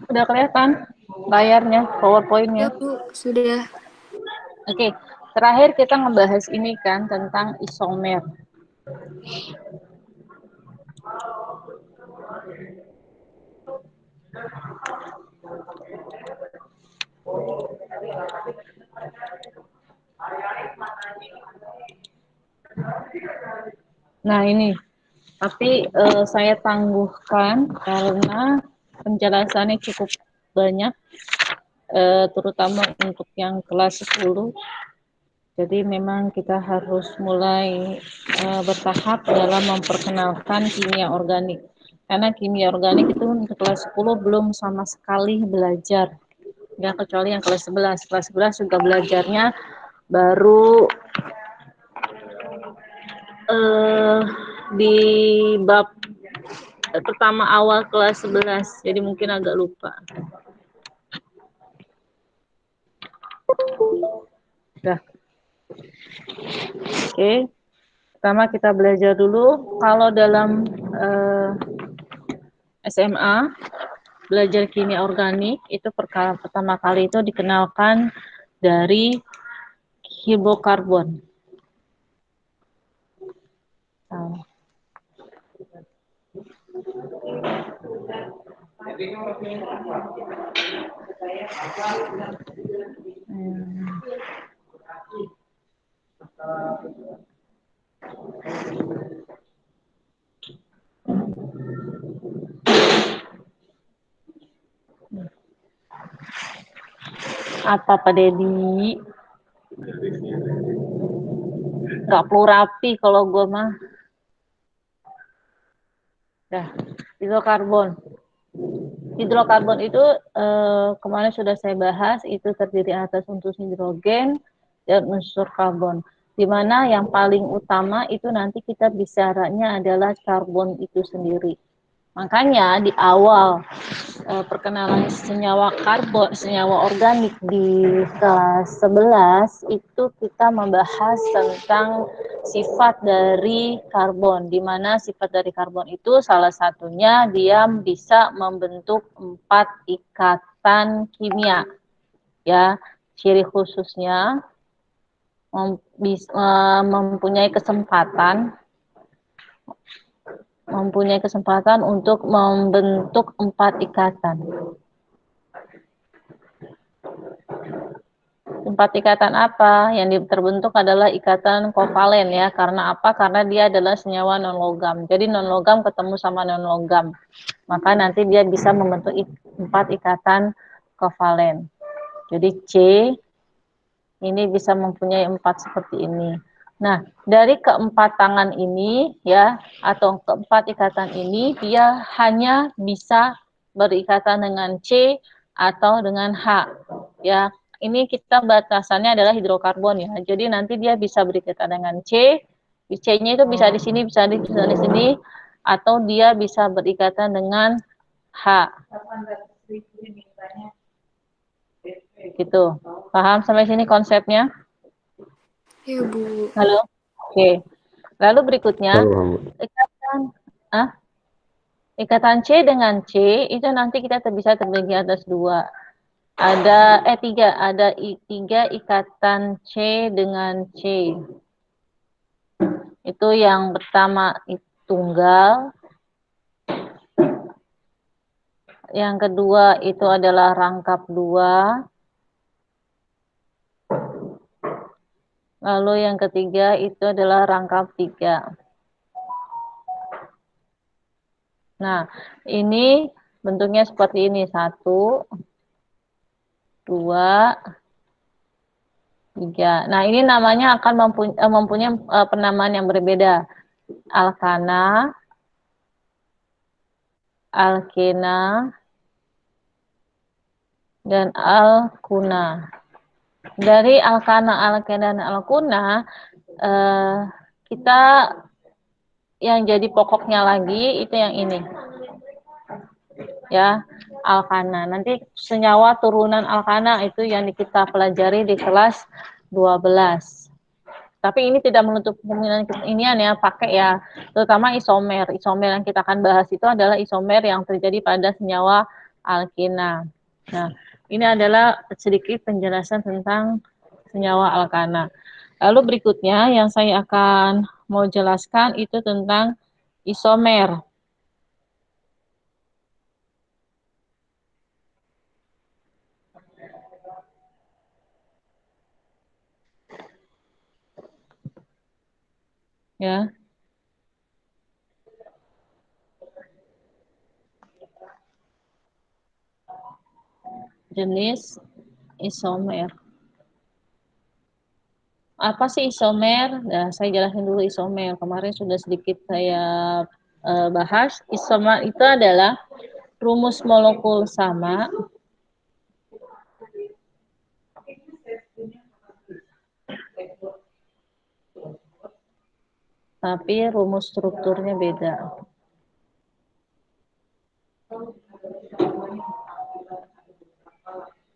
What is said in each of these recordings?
Udah kelihatan layarnya, PowerPoint-nya? Ya, Bu, sudah. Oke, terakhir kita ngebahas ini kan tentang isomer. Nah ini, tapi saya tangguhkan karena penjelasannya cukup banyak, terutama untuk yang kelas 10. Jadi memang kita harus mulai bertahap dalam memperkenalkan kimia organik. Karena kimia organik itu untuk kelas 10 belum sama sekali belajar. Ya, kecuali yang kelas 11. Kelas 11 juga belajarnya baru di bab pertama awal kelas 11. Jadi mungkin agak lupa. Udah. Oke. Pertama kita belajar dulu kalau dalam SMA belajar kimia organik itu pertama kali itu dikenalkan dari hidrokarbon. Apa Pak Dedi? Nggak perlu rapi kalau gue mah. Dah, hidrokarbon. Hidrokarbon itu kemarin sudah saya bahas, itu terdiri atas unsur hidrogen dan unsur karbon. Di mana yang paling utama itu nanti kita bicaranya adalah karbon itu sendiri. Makanya di awal perkenalan senyawa karbon, senyawa organik di kelas 11 itu kita membahas tentang sifat dari karbon, di mana sifat dari karbon itu salah satunya dia bisa membentuk 4 ikatan kimia. Ya, ciri khususnya mempunyai kesempatan untuk membentuk 4 ikatan. 4 ikatan apa? Yang terbentuk adalah ikatan kovalen ya. Karena apa? Karena dia adalah senyawa non-logam. Jadi non-logam ketemu sama non-logam. Maka nanti dia bisa membentuk 4 ikatan kovalen. Jadi C ini bisa mempunyai 4 seperti ini. Nah, dari keempat tangan ini ya, atau keempat ikatan ini, dia hanya bisa berikatan dengan C atau dengan H. Ya, ini kita batasannya adalah hidrokarbon ya. Jadi nanti dia bisa berikatan dengan C, C-nya itu bisa di sini, bisa di sini, atau dia bisa berikatan dengan H. Gitu. Paham sampai sini konsepnya? Ya, Bu. Halo. Oke. Lalu berikutnya ikatan ikatan C dengan C itu nanti kita bisa terbagi atas dua. Ada tiga, ada tiga ikatan C dengan C. Itu yang pertama tunggal. Yang kedua itu adalah rangkap dua. Lalu yang ketiga itu adalah rangkap tiga. Nah, ini bentuknya seperti ini. 1, 2, 3. Nah, ini namanya akan mempunyai penamaan yang berbeda. Alkana, alkena, dan alkuna. Dari alkana, alkena, dan alkuna, kita yang jadi pokoknya lagi itu yang ini. Ya, alkana. Nanti senyawa turunan alkana itu yang kita pelajari di kelas 12. Tapi ini tidak menutup kemungkinan inian ya, pakai ya, terutama isomer. Isomer yang kita akan bahas itu adalah isomer yang terjadi pada senyawa alkena. Nah, ini adalah sedikit penjelasan tentang senyawa alkana. Lalu berikutnya yang saya akan mau jelaskan itu tentang isomer. Ya. Jenis isomer. Apa sih isomer? Nah, saya jelasin dulu isomer. Kemarin sudah sedikit saya bahas. Isomer itu adalah rumus molekul sama tapi rumus strukturnya beda.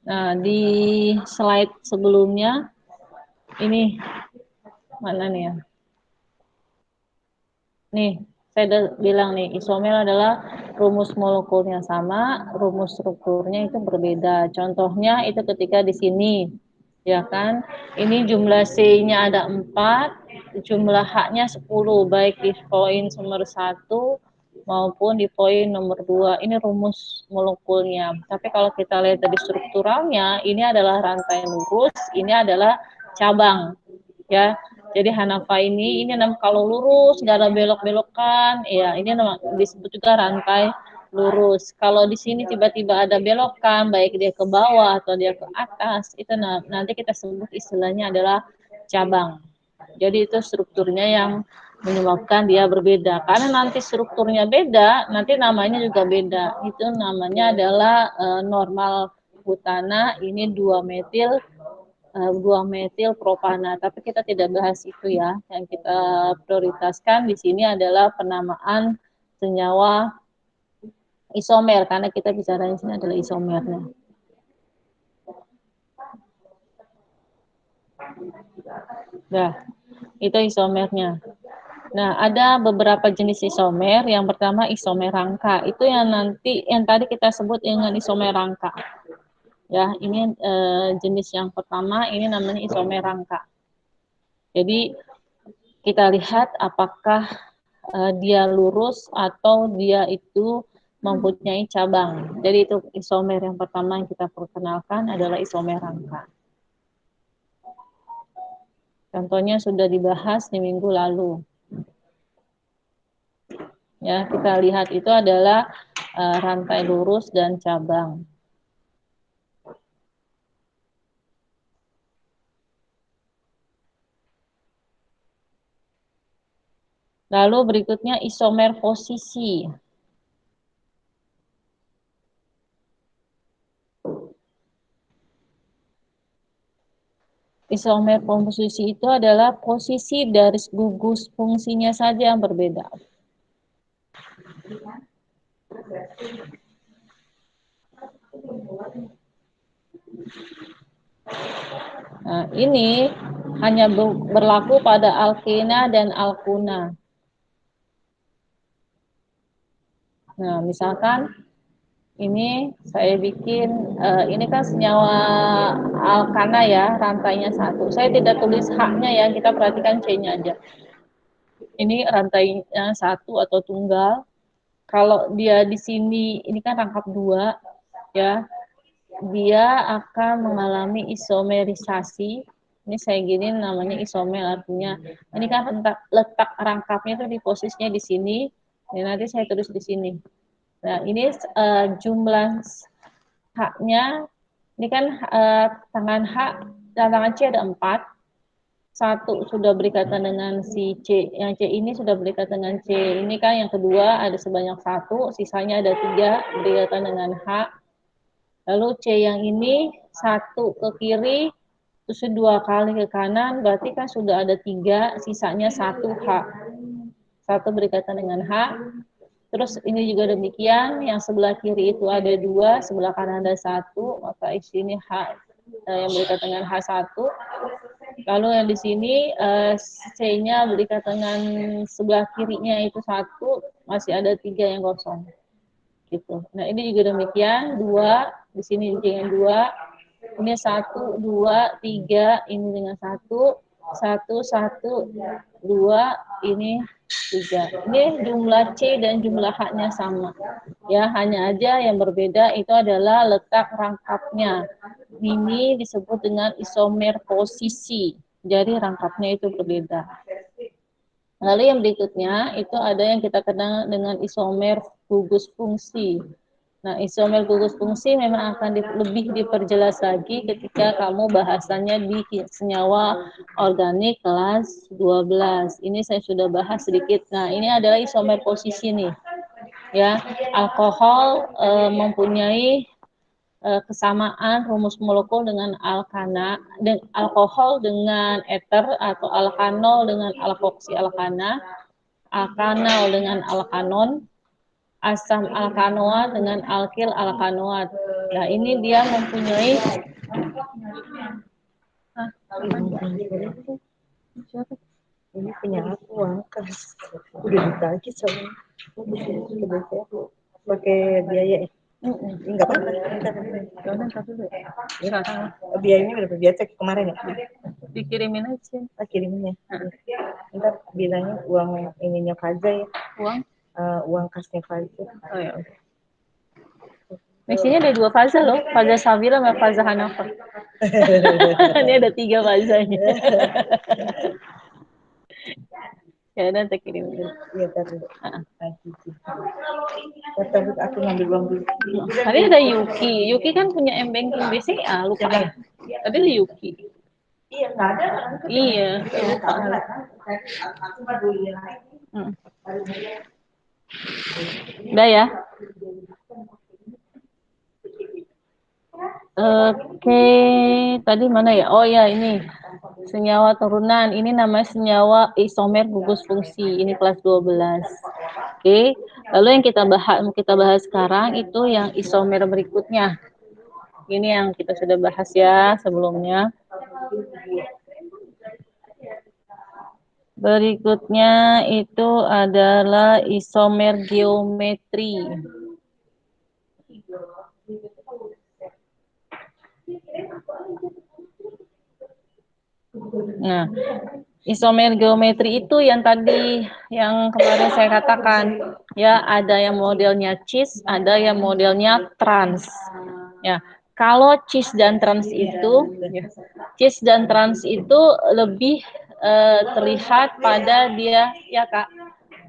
Nah, di slide sebelumnya ini mana nih ya? Nih, saya udah bilang nih, isomer adalah rumus molekulnya sama, rumus strukturnya itu berbeda. Contohnya itu ketika di sini, ya kan? Ini jumlah C-nya ada 4, jumlah H-nya 10, baik di poin nomor 1 maupun di poin nomor 2. Ini rumus molekulnya. Tapi kalau kita lihat dari strukturalnya, ini adalah rantai lurus, ini adalah cabang. Ya, jadi Hanafa ini kalau lurus nggak ada belok-belokan, ya ini disebut juga rantai lurus. Kalau di sini tiba-tiba ada belokan, baik dia ke bawah atau dia ke atas, itu nanti kita sebut istilahnya adalah cabang. Jadi itu strukturnya yang menyebabkan dia berbeda. Karena nanti strukturnya beda, nanti namanya juga beda. Itu namanya adalah normal butana, ini 2 metil 2 metil propana, tapi kita tidak bahas itu ya. Yang kita prioritaskan di sini adalah penamaan senyawa isomer, karena kita bicara di sini adalah isomernya. Nah, itu isomernya. Nah, ada beberapa jenis isomer. Yang pertama isomer rangka. Itu yang tadi kita sebut dengan isomer rangka. Ya, ini jenis yang pertama, ini namanya isomer rangka. Jadi kita lihat apakah dia lurus atau dia itu mempunyai cabang. Jadi itu isomer yang pertama yang kita perkenalkan adalah isomer rangka. Contohnya sudah dibahas di minggu lalu. Ya, kita lihat itu adalah rantai lurus dan cabang. Lalu berikutnya isomer posisi. Isomer posisi itu adalah posisi dari gugus fungsinya saja yang berbeda. Nah, ini hanya berlaku pada alkena dan alkuna. Nah, misalkan ini saya bikin, ini kan senyawa alkana ya, rantainya 1. Saya tidak tulis H-nya ya, kita perhatikan C-nya aja. Ini rantainya 1 atau tunggal. Kalau dia di sini, ini kan rangkap 2, ya, dia akan mengalami isomerisasi. Ini saya gini namanya isomer, artinya ini kan letak rangkapnya itu di posisinya di sini. Ini nanti saya tulis di sini. Nah, ini jumlah H-nya, ini kan tangan H dan tangan C ada 4. satu sudah berikatan dengan si C, yang C ini sudah berikatan dengan C. Ini kan yang kedua ada sebanyak satu, sisanya ada 3 berikatan dengan H. Lalu C yang ini satu ke kiri, terus 2 kali ke kanan, berarti kan sudah ada 3, sisanya 1 H. Satu berikatan dengan H. Terus ini juga demikian, yang sebelah kiri itu ada 2, sebelah kanan ada 1, maka isi ini H yang berikatan dengan H1. Lalu yang di sini C-nya berikatan dengan sebelah kirinya itu 1, masih ada 3 yang kosong. Gitu. Nah, ini juga demikian, 2, di sini dengan 2, ini 1, 2, 3, ini dengan 1, 1, 1, 2, ini 3. Ini jumlah C dan jumlah H-nya sama. Ya, hanya aja yang berbeda itu adalah letak rangkapnya. Ini disebut dengan isomer posisi. Jadi rangkapnya itu berbeda. Lalu yang berikutnya itu ada yang kita kenal dengan isomer gugus fungsi. Nah, isomer gugus fungsi memang akan lebih diperjelas lagi ketika kamu bahasanya di senyawa organik kelas 12. Ini saya sudah bahas sedikit. Nah, ini adalah isomer posisi nih. Ya, alkohol mempunyai kesamaan rumus molekul dengan alkana, dan alkohol dengan eter atau alkanol dengan alkoksi alkana, alkanal dengan alkanon, asam alkanoat dengan alkil alkanoat. Nah, ini dia mempunyai ini punya aku angkat udah ditagi sama pakai biaya enggak apa-apa biayanya berapa biasa kemarin ya dikirimin aja. Kirimin ya ntar bilangnya uang ininya Faza ya uang kasnya Faza. Oh ya. Mesinnya ada 2 faza loh, faza Savila sama faza Hanafa. Ini ada 3 fazanya. Ya udah kita kirim dulu. Iya tadi. Tadi aku ngambil uang dulu. Tadi ada Yuki. Yuki kan punya M-Banking BCA, lupa ya. Tadi ada Yuki. Iya, nggak ada. Iya, lupa. Aku peduli lagi. Udah ya. Oke, tadi mana ya? Oh ya, ini senyawa turunan. Ini namanya senyawa isomer gugus fungsi. Ini kelas 12. Oke. Lalu yang kita bahas sekarang itu yang isomer berikutnya. Ini yang kita sudah bahas ya sebelumnya. Berikutnya itu adalah isomer geometri. Nah, isomer geometri itu yang tadi yang kemarin saya katakan, ya ada yang modelnya cis, ada yang modelnya trans. Ya, kalau cis dan trans itu, cis dan trans itu lebih terlihat pada dia, ya Kak,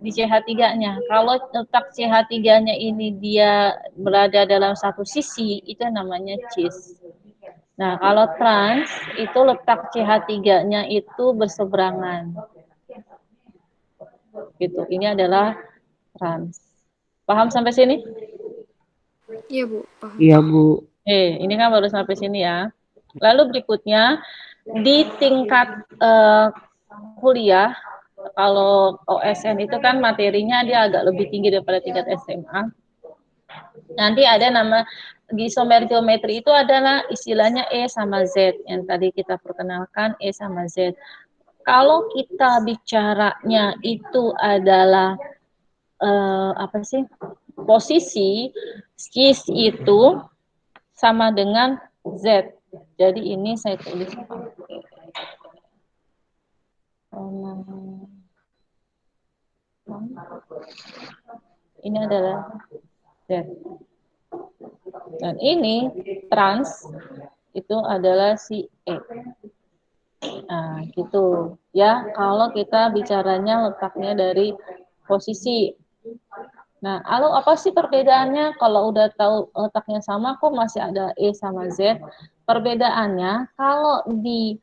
di CH3-nya. Kalau letak CH3-nya ini dia berada dalam satu sisi, itu namanya cis. Nah, kalau trans itu letak CH3-nya itu berseberangan. Gitu. Ini adalah trans. Paham sampai sini? Iya, Bu. Paham. Iya, Bu. Ini kan baru sampai sini ya. Lalu berikutnya di tingkat kuliah, kalau OSN itu kan materinya dia agak lebih tinggi daripada tingkat SMA. Nanti ada nama isomer geometri itu adalah istilahnya E sama Z yang tadi kita perkenalkan E sama Z. Kalau kita bicaranya itu adalah apa sih posisi, cis itu sama dengan Z. Jadi ini saya tulis ini adalah Z. Dan ini trans itu adalah si E. Nah, gitu. Ya, kalau kita bicaranya letaknya dari posisi. Nah, lalu apa sih perbedaannya? Kalau udah tahu letaknya sama, kok masih ada E sama Z? Perbedaannya, kalau di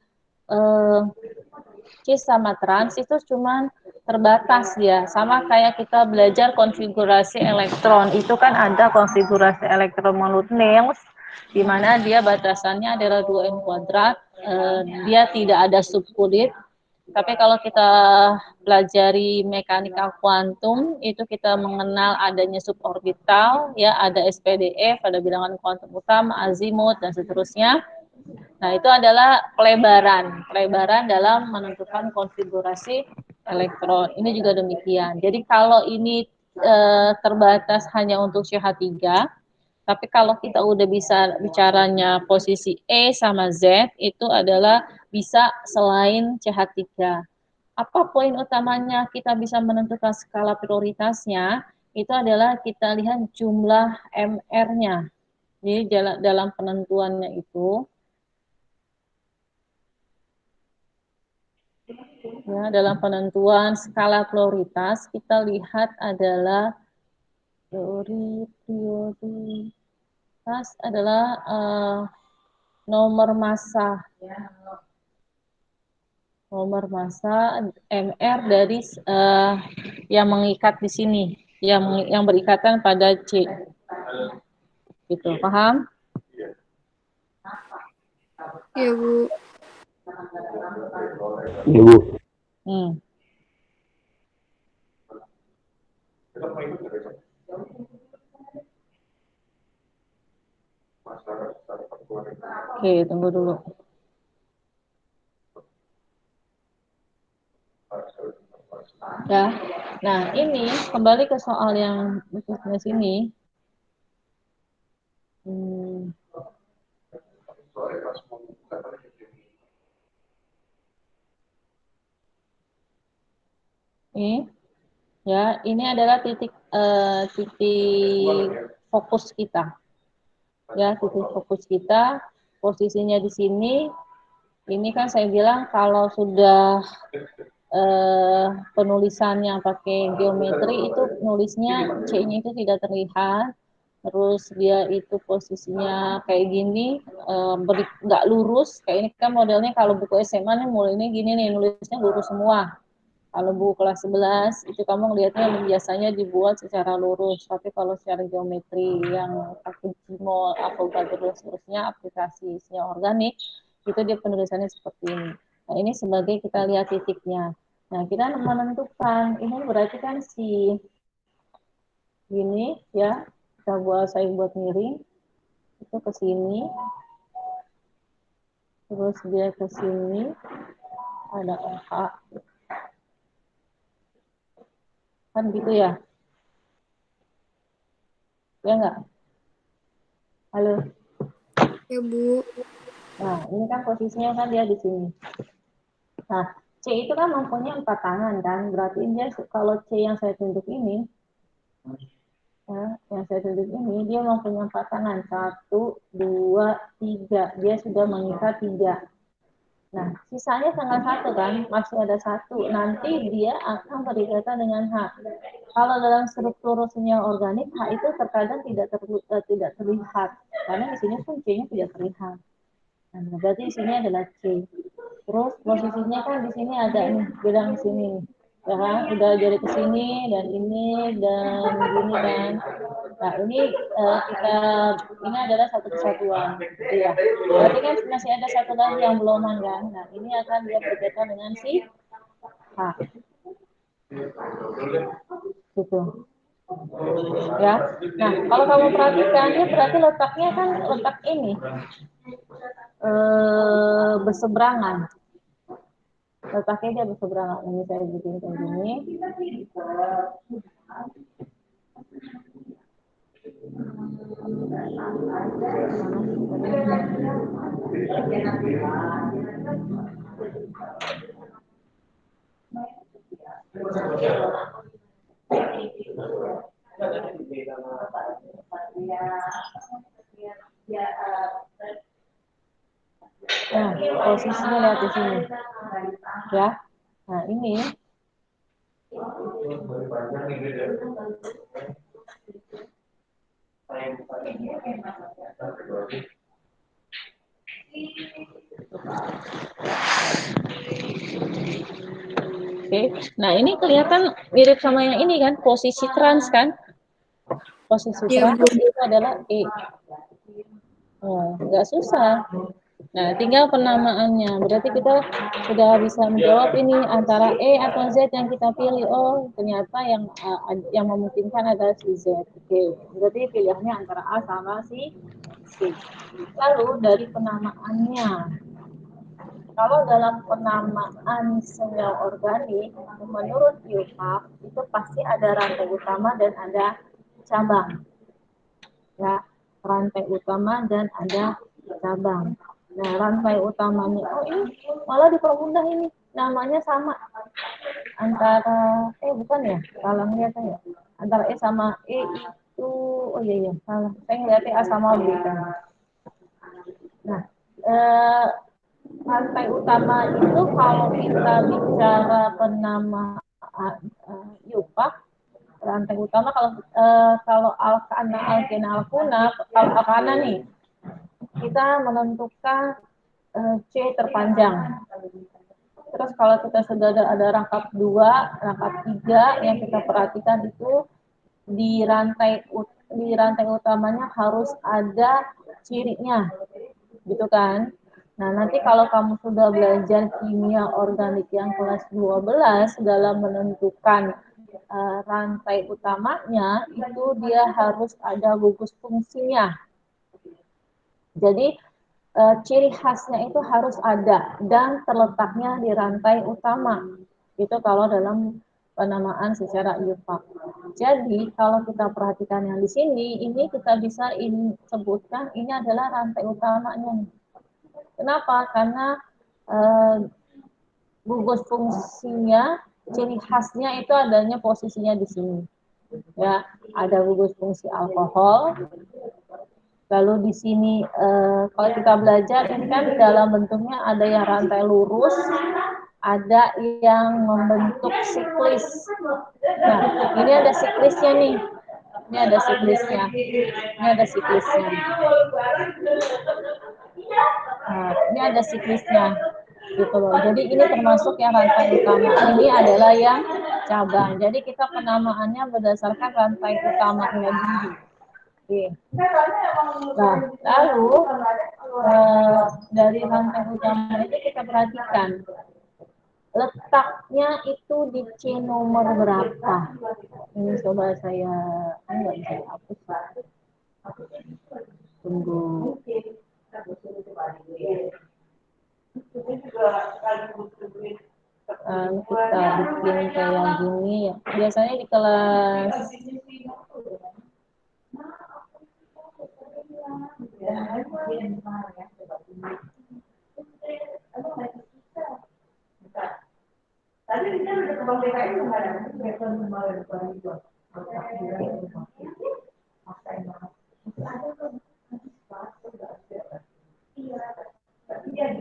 cis sama trans itu cuman terbatas ya, sama kayak kita belajar konfigurasi elektron, itu kan ada konfigurasi elektron Monod-Nails di mana dia batasannya adalah 2n kuadrat, dia tidak ada subunit. Tapi kalau kita pelajari mekanika kuantum, itu kita mengenal adanya suborbital, ya ada SPDF, ada bilangan kuantum utama, azimut, dan seterusnya. Nah, itu adalah pelebaran dalam menentukan konfigurasi elektron. Ini juga demikian. Jadi kalau ini terbatas hanya untuk CH3, tapi kalau kita udah bisa bicaranya posisi E sama Z, itu adalah bisa selain CH3. Apa poin utamanya kita bisa menentukan skala prioritasnya? Itu adalah kita lihat jumlah MR-nya. Jadi dalam penentuannya itu, ya, dalam penentuan skala prioritas kita lihat adalah prioritas adalah nomor massa MR dari yang mengikat di sini, yang berikatan pada C. Gitu, paham? Iya, Bu. Iya, Bu. Oke, tunggu dulu. Ya. Nah, ini kembali ke soal yang berikutnya sini. Ini, ya, ini adalah titik fokus kita. Ya, titik fokus kita, posisinya di sini. Ini kan saya bilang kalau sudah penulisannya pakai geometri itu nulisnya C-nya itu tidak terlihat, terus dia itu posisinya kayak gini, nggak lurus. Kayak ini kan modelnya kalau buku SMA nih mulainya gini nih, nulisnya lurus semua. Kalau buku kelas 11 itu kamu lihatnya biasanya dibuat secara lurus, tapi kalau secara geometri yang pakai Gmol, Avogadro dan seterusnya, aplikasi isinya organik, itu dia penulisannya seperti ini. Nah, ini sebagai kita lihat titiknya. Nah, kita menentukan, ini berarti kan si gini ya, saya buat miring, itu ke sini, terus dia ke sini, ada OH, kan gitu ya? Ya enggak? Halo? Ya, Bu. Nah, ini kan posisinya kan dia di sini. Nah, C itu kan mempunyai 4 tangan kan, berarti dia kalau C yang saya tunjuk ini, ya, yang saya tunjuk ini, dia mempunyai 4 tangan, 1, 2, 3, dia sudah mengikat 3. Nah, sisanya tinggal 1 kan, masih ada 1, nanti dia akan berikatan dengan H. Kalau dalam struktur sinyal organik, H itu terkadang tidak terlihat, karena di sini pun C-nya tidak terlihat. Nah, berarti di sini adalah C. Terus posisinya kan di sini ada nih, bilang di sini. Ya kan? Udah jadi ke sini dan ini dan gini kan. Nah, ini ini adalah satu kesatuan, gitu ya. Berarti kan masih ada satu lagi yang belum kan. Nah, ini akan dia berkaitan dengan si H. Gitu. Ya. Nah, kalau kamu perhatikan, dia berarti letaknya kan letak ini. Berseberangan. Letaknya dia berseberangan. Ini saya bikin kayak gini. Nah, posisinya lihat di sini. Ya. Nah, ini Nah ini kelihatan mirip sama yang ini kan, posisi trans kan? Posisi Iya, trans Bu. itu adalah E. Oh, nggak susah. Nah, tinggal penamaannya. Berarti kita sudah bisa menjawab ini antara E atau Z yang kita pilih. Oh, ternyata yang memungkinkan adalah si Z. Oke, berarti pilihannya antara A sama si C. Lalu dari penamaannya, kalau dalam penamaan senyawa organik, menurut IUPAC itu pasti ada rantai utama dan ada cabang. Ya, rantai utama dan ada cabang. Nah, rantai utamanya, oh ini malah dipermudah ini, namanya sama antara, bukan ya, salah ngeliat ya, antara E sama E itu, oh iya, salah, saya ngeliatnya A sama B kan. Nah, rantai utama itu kalau kita bicara penamaan IUPAC, rantai utama kalau alkana, alkena, alkuna, kalau alkana nih kita menentukan C terpanjang. Terus kalau kita sudah ada rangkap 2, rangkap 3 yang kita perhatikan itu di rantai utamanya harus ada cirinya, gitu kan? Nah, nanti kalau kamu sudah belajar kimia organik yang kelas 12 dalam menentukan rantai utamanya, itu dia harus ada gugus fungsinya. Jadi ciri khasnya itu harus ada dan terletaknya di rantai utama. Itu kalau dalam penamaan secara IUPAC. Jadi kalau kita perhatikan yang di sini, ini kita bisa sebutkan ini adalah rantai utamanya. Kenapa? Karena gugus fungsinya, ciri khasnya itu adanya posisinya di sini. Ya, ada gugus fungsi alkohol. Lalu di sini kalau kita belajar ini kan dalam bentuknya ada yang rantai lurus, ada yang membentuk siklis. Nah, ini ada siklisnya nih. Ini ada siklisnya. Ini ada siklisnya. Nah, ini ada siklisnya. Gitu loh. Jadi ini termasuk yang rantai utama. Ini adalah yang cabang. Jadi kita penamaannya berdasarkan rantai utamanya dulu. Oke. Nah, lalu dari rantai utama itu kita perhatikan letaknya itu di C nomor berapa. Ini coba saya nggak bisa hapus. Tunggu. Kita bikin kayak gini ya. Biasanya di kelas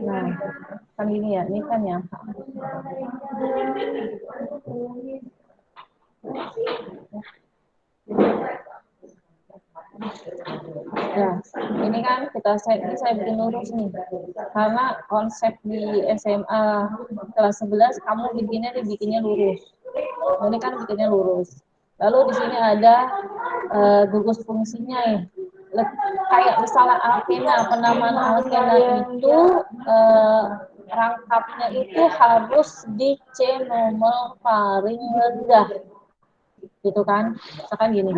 nah, kan ini ya, ini kan yang nah, ini kan ini saya bikin lurus nih. Karena konsep di SMA kelas 11 kamu dibikinnya lurus. Ini kan bikinnya lurus. Lalu di sini ada gugus fungsinya ya. Kayak misalnya alkena, penamaan alkena itu rangkapnya itu harus di C nomor paling rendah. Gitu kan? Misalkan gini.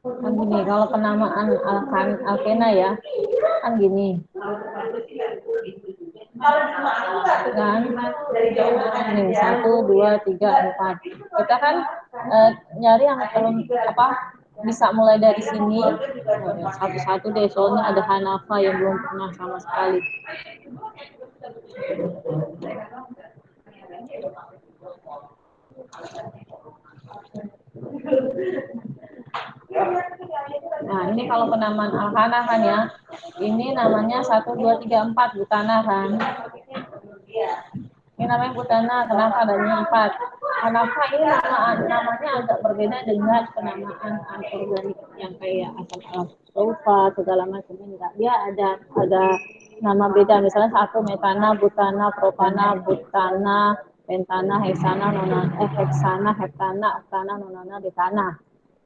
Kan gini, kalau penamaan alkena ya, kan gini. Kan, ini 1, 2, 3, 4. Kita kan nyari yang belum bisa mulai dari sini. Satu-satu deh, soalnya ada Hanafa yang belum pernah sama sekali. Nah, ini kalau penamaan alkana kan ya. Ini namanya 1, 2, 3, 4 butana kan. Ini namanya butana, kenapa adanya 4? Kenapa ini namanya agak berbeda dengan penamaan anorganik yang kayak asam sulfat segala macam, enggak. Dia ada nama beda, misalnya 1 metana, butana, propana, butana, pentana, heksana, nonana, heksana, heptana, oktana, nonana, dekana.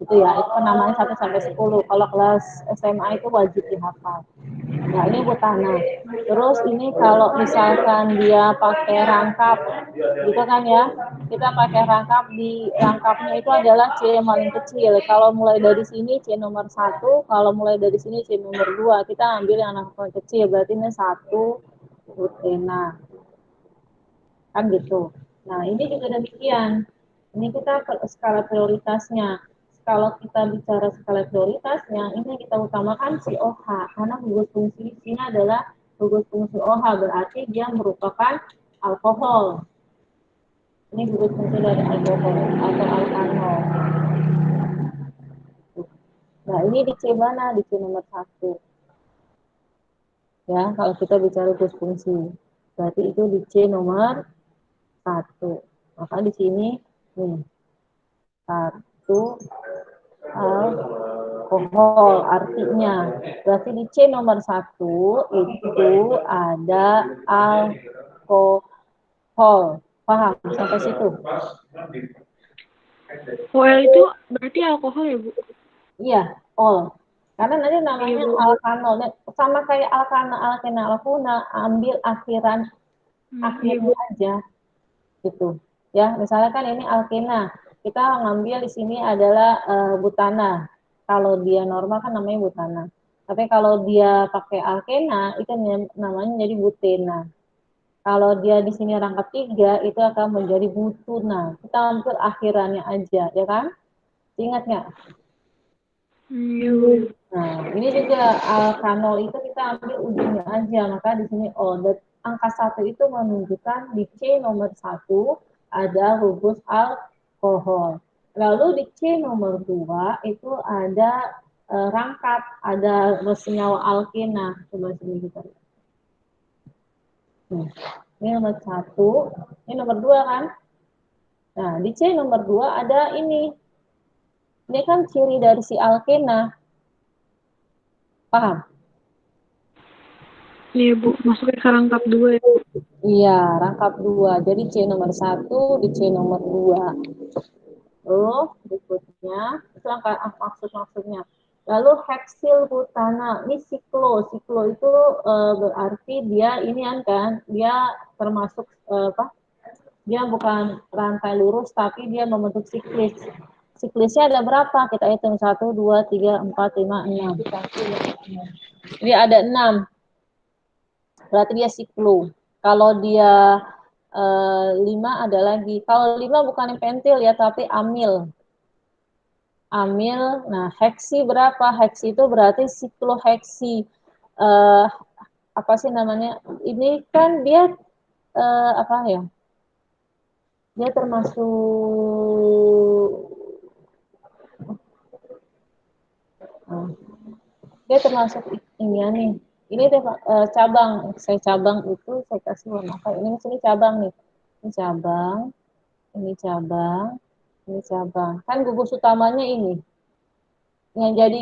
Itu ya, itu namanya 1 sampai 10. Kalau kelas SMA itu wajib dihafal. Nah, ini butana. Terus ini kalau misalkan dia pakai rangkap, gitu kan ya, kita pakai rangkap, di rangkapnya itu adalah C yang paling kecil. Kalau mulai dari sini C nomor 1, kalau mulai dari sini C nomor 2, kita ambil yang paling kecil, berarti ini 1 butena. Kan gitu. Nah, ini juga demikian. Ini kita skala prioritasnya. Kalau kita bicara skala prioritasnya, ini kita utamakan si OH, karena gugus fungsi di sini adalah gugus fungsi OH, berarti dia merupakan alkohol. Ini gugus fungsi dari alkohol atau alkanol. Nah, ini di C mana? Di C nomor 1. Ya, kalau kita bicara gugus fungsi. Berarti itu di C nomor 1. Maka di sini, nih, 1 alkohol artinya berarti di C nomor 1 itu ada alkohol. Paham sampai situ? OL itu berarti alkohol ya, Bu? Iya, ol. Karena nanti namanya alkanol, sama kayak alkana, alkena, alkuna, ambil akhirnya aja gitu. Ya, misalnya kan ini alkena, kita ngambil di sini adalah butana. Kalau dia normal kan namanya butana. Tapi kalau dia pakai alkena, itu namanya jadi butena. Kalau dia di sini rangkap 3, itu akan menjadi butuna. Kita ambil akhirannya aja, ya kan? Ingat nggak? Nah, ini juga alkanol itu kita ambil ujungnya aja. Maka di sini angka 1 itu menunjukkan di C nomor 1 ada gugus alkohol. Lalu di C nomor 2 itu ada rangkap, ada senyawa alkena. Coba sini kita lihat. Ini nomor 1, ini nomor 2 kan? Nah, di C nomor 2 ada ini. Ini kan ciri dari si alkena. Paham? Iya, Bu. Masuknya ke rangkap 2 ya, Bu? Iya, rangkap 2. Jadi C nomor 1 di C nomor 2. Lalu berikutnya, itu maksud-maksudnya. Lalu heksil butana, ini siklo. Siklo itu berarti dia ini kan, dia termasuk apa? Dia bukan rantai lurus, tapi dia membentuk siklis. Siklisnya ada berapa? Kita hitung 1, 2, 3, 4, 5, 6. Jadi ada 6. Berarti dia siklo. Kalau dia 5 ada lagi. Kalau 5 bukan pentil ya, tapi amil. Amil, nah heksi berapa? Heksi itu berarti sikloheksi. Apa sih namanya? Ini kan dia apa ya? Dia termasuk dia termasuk ini ya nih. Ini cabang. Saya cabang itu saya kasih warna apa? Ini sini cabang nih. Ini cabang, ini cabang, ini cabang. Kan gugus utamanya ini. Yang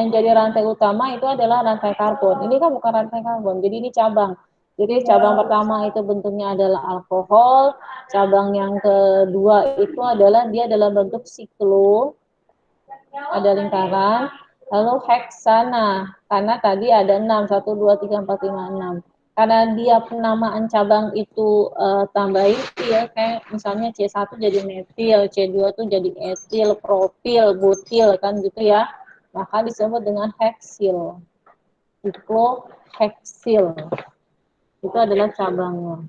jadi rantai utama itu adalah rantai karbon. Ini kan bukan rantai karbon, jadi ini cabang. Jadi cabang pertama itu bentuknya adalah alkohol, cabang yang kedua itu adalah dia dalam bentuk siklo, ada lingkaran, lalu heksana, karena tadi ada 6, 1, 2, 3, 4, 5, 6. Karena dia penamaan cabang itu tambahin ya, kayak misalnya C1 jadi metil, C2 tuh jadi etil, propil, butil kan gitu ya. Maka disebut dengan heksil. Sikloheksil. Itu adalah cabangnya.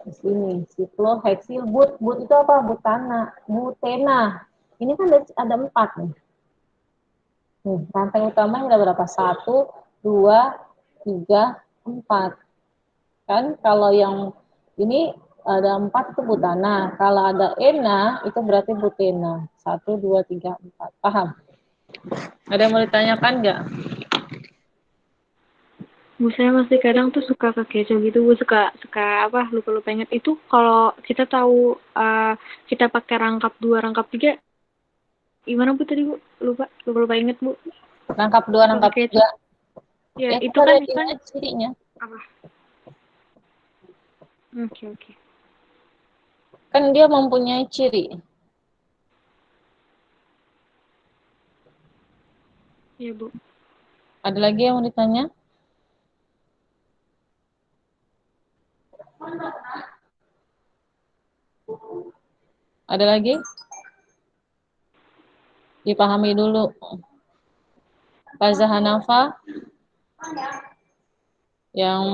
Di sini sikloheksil but itu apa? Butena. Ini kan ada 4 nih. Rantai utamanya ada berapa? 1, 2, 3, 4. Kan kalau yang ini ada 4 itu butana. Kalau ada ena itu berarti butena. 1, 2, 3, 4. Paham? Ada yang mau ditanyakan nggak? Bu, saya masih kadang tuh suka kekecoh gitu, Bu. Suka apa, lupa-lupa inget. Itu kalau kita tahu kita pakai rangkap 2, rangkap 3, gimana Bu tadi, Bu? Lupa inget, Bu. Rangkap 2, Suka rangkap kekecoh. 3. Ya, Ya, itu kita kan lihat ini aja cirinya. apa? Oke. Kan dia mempunyai ciri. Ya, Bu. Ada lagi yang mau ditanya? Ada lagi? Dipahami dulu. Faza Hanafa yang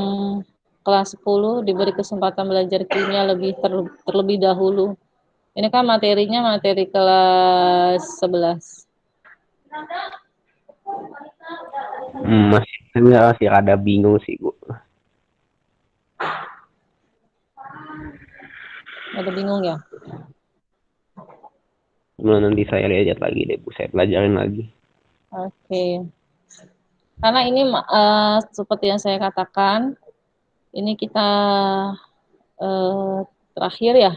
kelas 10 diberi kesempatan belajar kimia terlebih dahulu. Ini kan materinya materi kelas 11. Masih ada bingung sih, Bu. Ada bingung ya? Nanti saya lihat lagi deh, Bu. Saya pelajarin lagi. Oke. Karena ini seperti yang saya katakan, ini kita terakhir ya,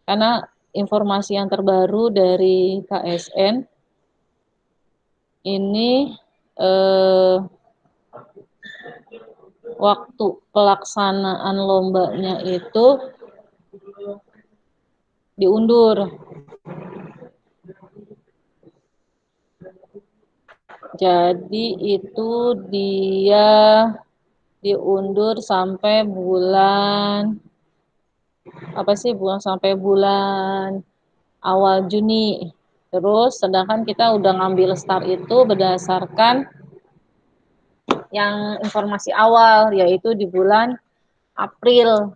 karena informasi yang terbaru dari KSN ini waktu pelaksanaan lombanya itu diundur. Jadi itu dia diundur sampai bulan sampai bulan awal Juni. Terus sedangkan kita udah ngambil start itu berdasarkan yang informasi awal, yaitu di bulan April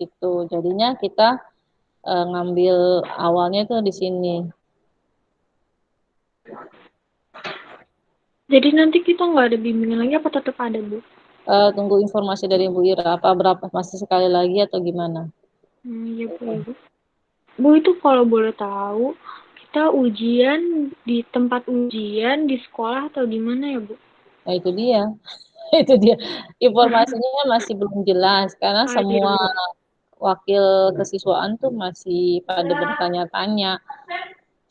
gitu. Jadinya kita ngambil awalnya itu di sini. Jadi nanti kita nggak ada bimbingan lagi apa tetap ada, Bu? Tunggu informasi dari Bu Ira, berapa masih sekali lagi atau gimana? Iya, Bu, ya, Bu. Bu, itu kalau boleh tahu, kita ujian di tempat ujian di sekolah atau di mana ya, Bu? Nah, itu dia. Itu dia. Informasinya masih belum jelas karena semua wakil kesiswaan tuh masih pada bertanya-tanya.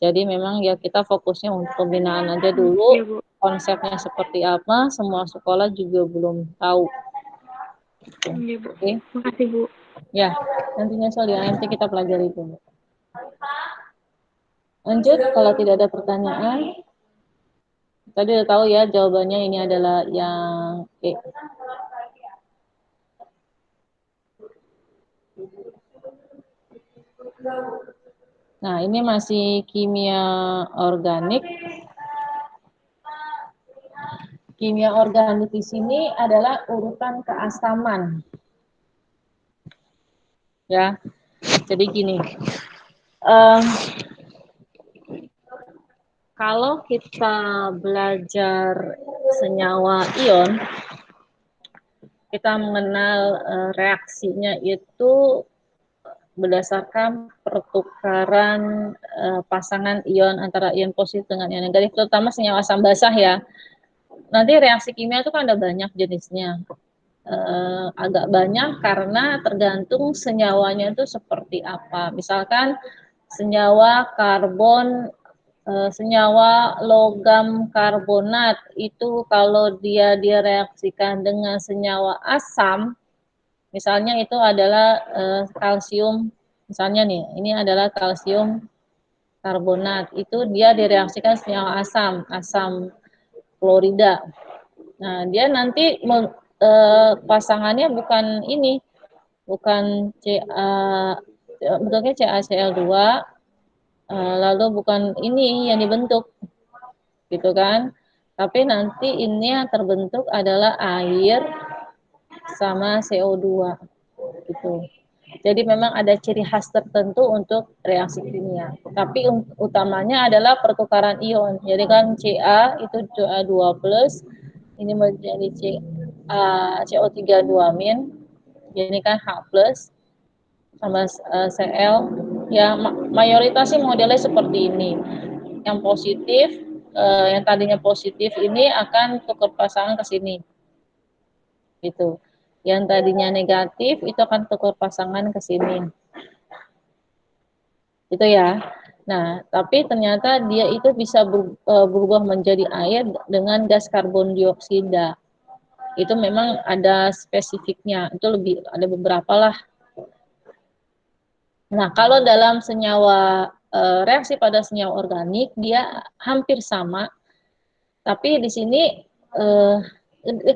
Jadi memang ya kita fokusnya untuk pembinaan aja dulu. Iya, Bu. Konsepnya seperti apa, semua sekolah juga belum tahu. Iya, Bu. Oke. Makasih, Bu. Ya, nantinya soal nanti kita pelajari dulu. Lanjut, kalau tidak ada pertanyaan. Tadi udah tahu ya jawabannya ini adalah yang E. Nah, ini masih kimia organik. Kimia organik di sini adalah urutan keasaman. Ya, jadi gini. Kalau kita belajar senyawa ion, kita mengenal reaksinya itu berdasarkan pertukaran pasangan ion antara ion positif dengan ion negatif, terutama senyawa asam basah ya. Nanti reaksi kimia itu kan ada banyak jenisnya. Agak banyak karena tergantung senyawanya itu seperti apa. Misalkan senyawa karbon, senyawa logam karbonat itu kalau dia direaksikan dengan senyawa asam, misalnya itu adalah kalsium, misalnya nih, ini adalah kalsium karbonat, itu dia direaksikan senyawa asam klorida. Nah, dia nanti pasangannya bukan ini, bukan bentuknya CaCl2, lalu bukan ini yang dibentuk, gitu kan? Tapi nanti ini yang terbentuk adalah air sama CO2, gitu. Jadi memang ada ciri khas tertentu untuk reaksi kimia. Tapi utamanya adalah pertukaran ion. Jadi kan Ca itu Ca2+, ini menjadi CO3 2-, ini kan H+. sama Cl. Ya mayoritas sih modelnya seperti ini. Yang positif, yang tadinya positif ini akan tukar pasangan ke sini, gitu. Yang tadinya negatif itu akan tukar pasangan ke sini, gitu ya. Nah, tapi ternyata dia itu bisa berubah menjadi air dengan gas karbon dioksida. Itu memang ada spesifiknya, itu lebih ada beberapa lah. Nah, kalau dalam senyawa reaksi pada senyawa organik dia hampir sama, tapi di sini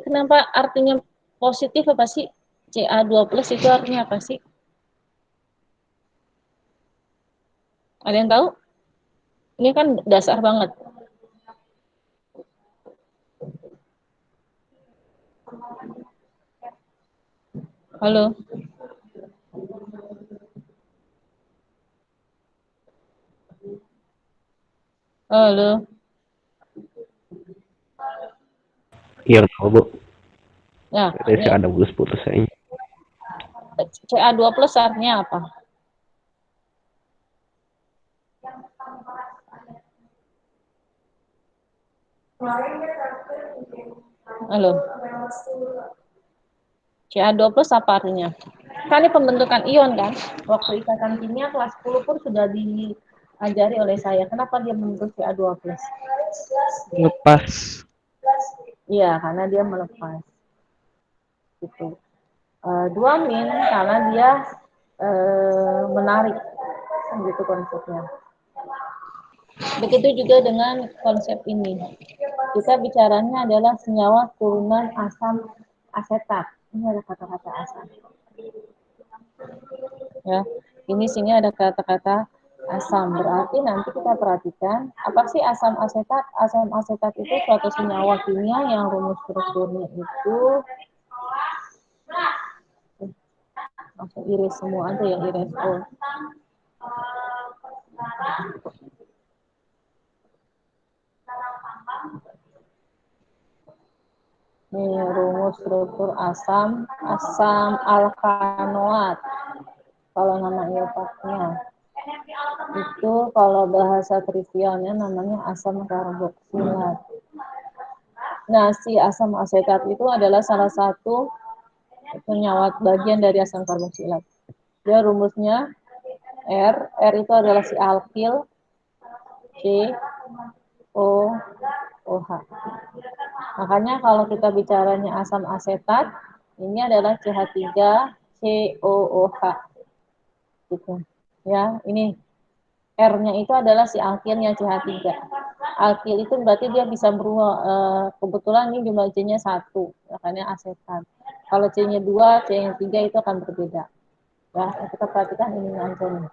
kenapa artinya positif apa sih? Ca2+ itu artinya apa sih? Ada yang tahu? Ini kan dasar banget. Halo. Halo. Iya tahu Bu. Nah, Tadi ada putus-putus saya. Ca2+ artinya apa? Halo. Ca2+ apa artinya? Kan ini pembentukan ion kan? Waktu ikatan kimia kelas 10 pun sudah diajari oleh saya. Kenapa dia membentuk Ca2+? Lepas. Iya, karena dia melepas. Gitu. 2-min karena dia menarik. Gitu konsepnya. Begitu juga dengan konsep ini. Kita bicaranya adalah senyawa turunan asam asetat. Ini ada kata-kata asam. Ya, ini sini ada kata-kata asam. Berarti nanti kita perhatikan, apa sih asam asetat? Asam asetat itu suatu senyawa kimia yang rumus strukturnya itu langsung iris semua aja yang iris O. Ini rumus struktur asam alkanoat. Kalau nama iopaknya itu kalau bahasa trivialnya namanya asam karboksilat. Nah, si asam asetat itu adalah salah satu senyawa bagian dari asam karboksilat. Dia rumusnya R itu adalah si alkil, C, O, OH. Makanya kalau kita bicaranya asam asetat, ini adalah CH3COOH. Gitu. Ya, ini R-nya itu adalah si alkilnya CH3. Alkil itu berarti dia bisa berubah, kebetulan ini jumlah C-nya 1, makanya asetat. Kalau C-nya 2, C-nya 3 itu akan berbeda. Ya, kita perhatikan ini aja nih.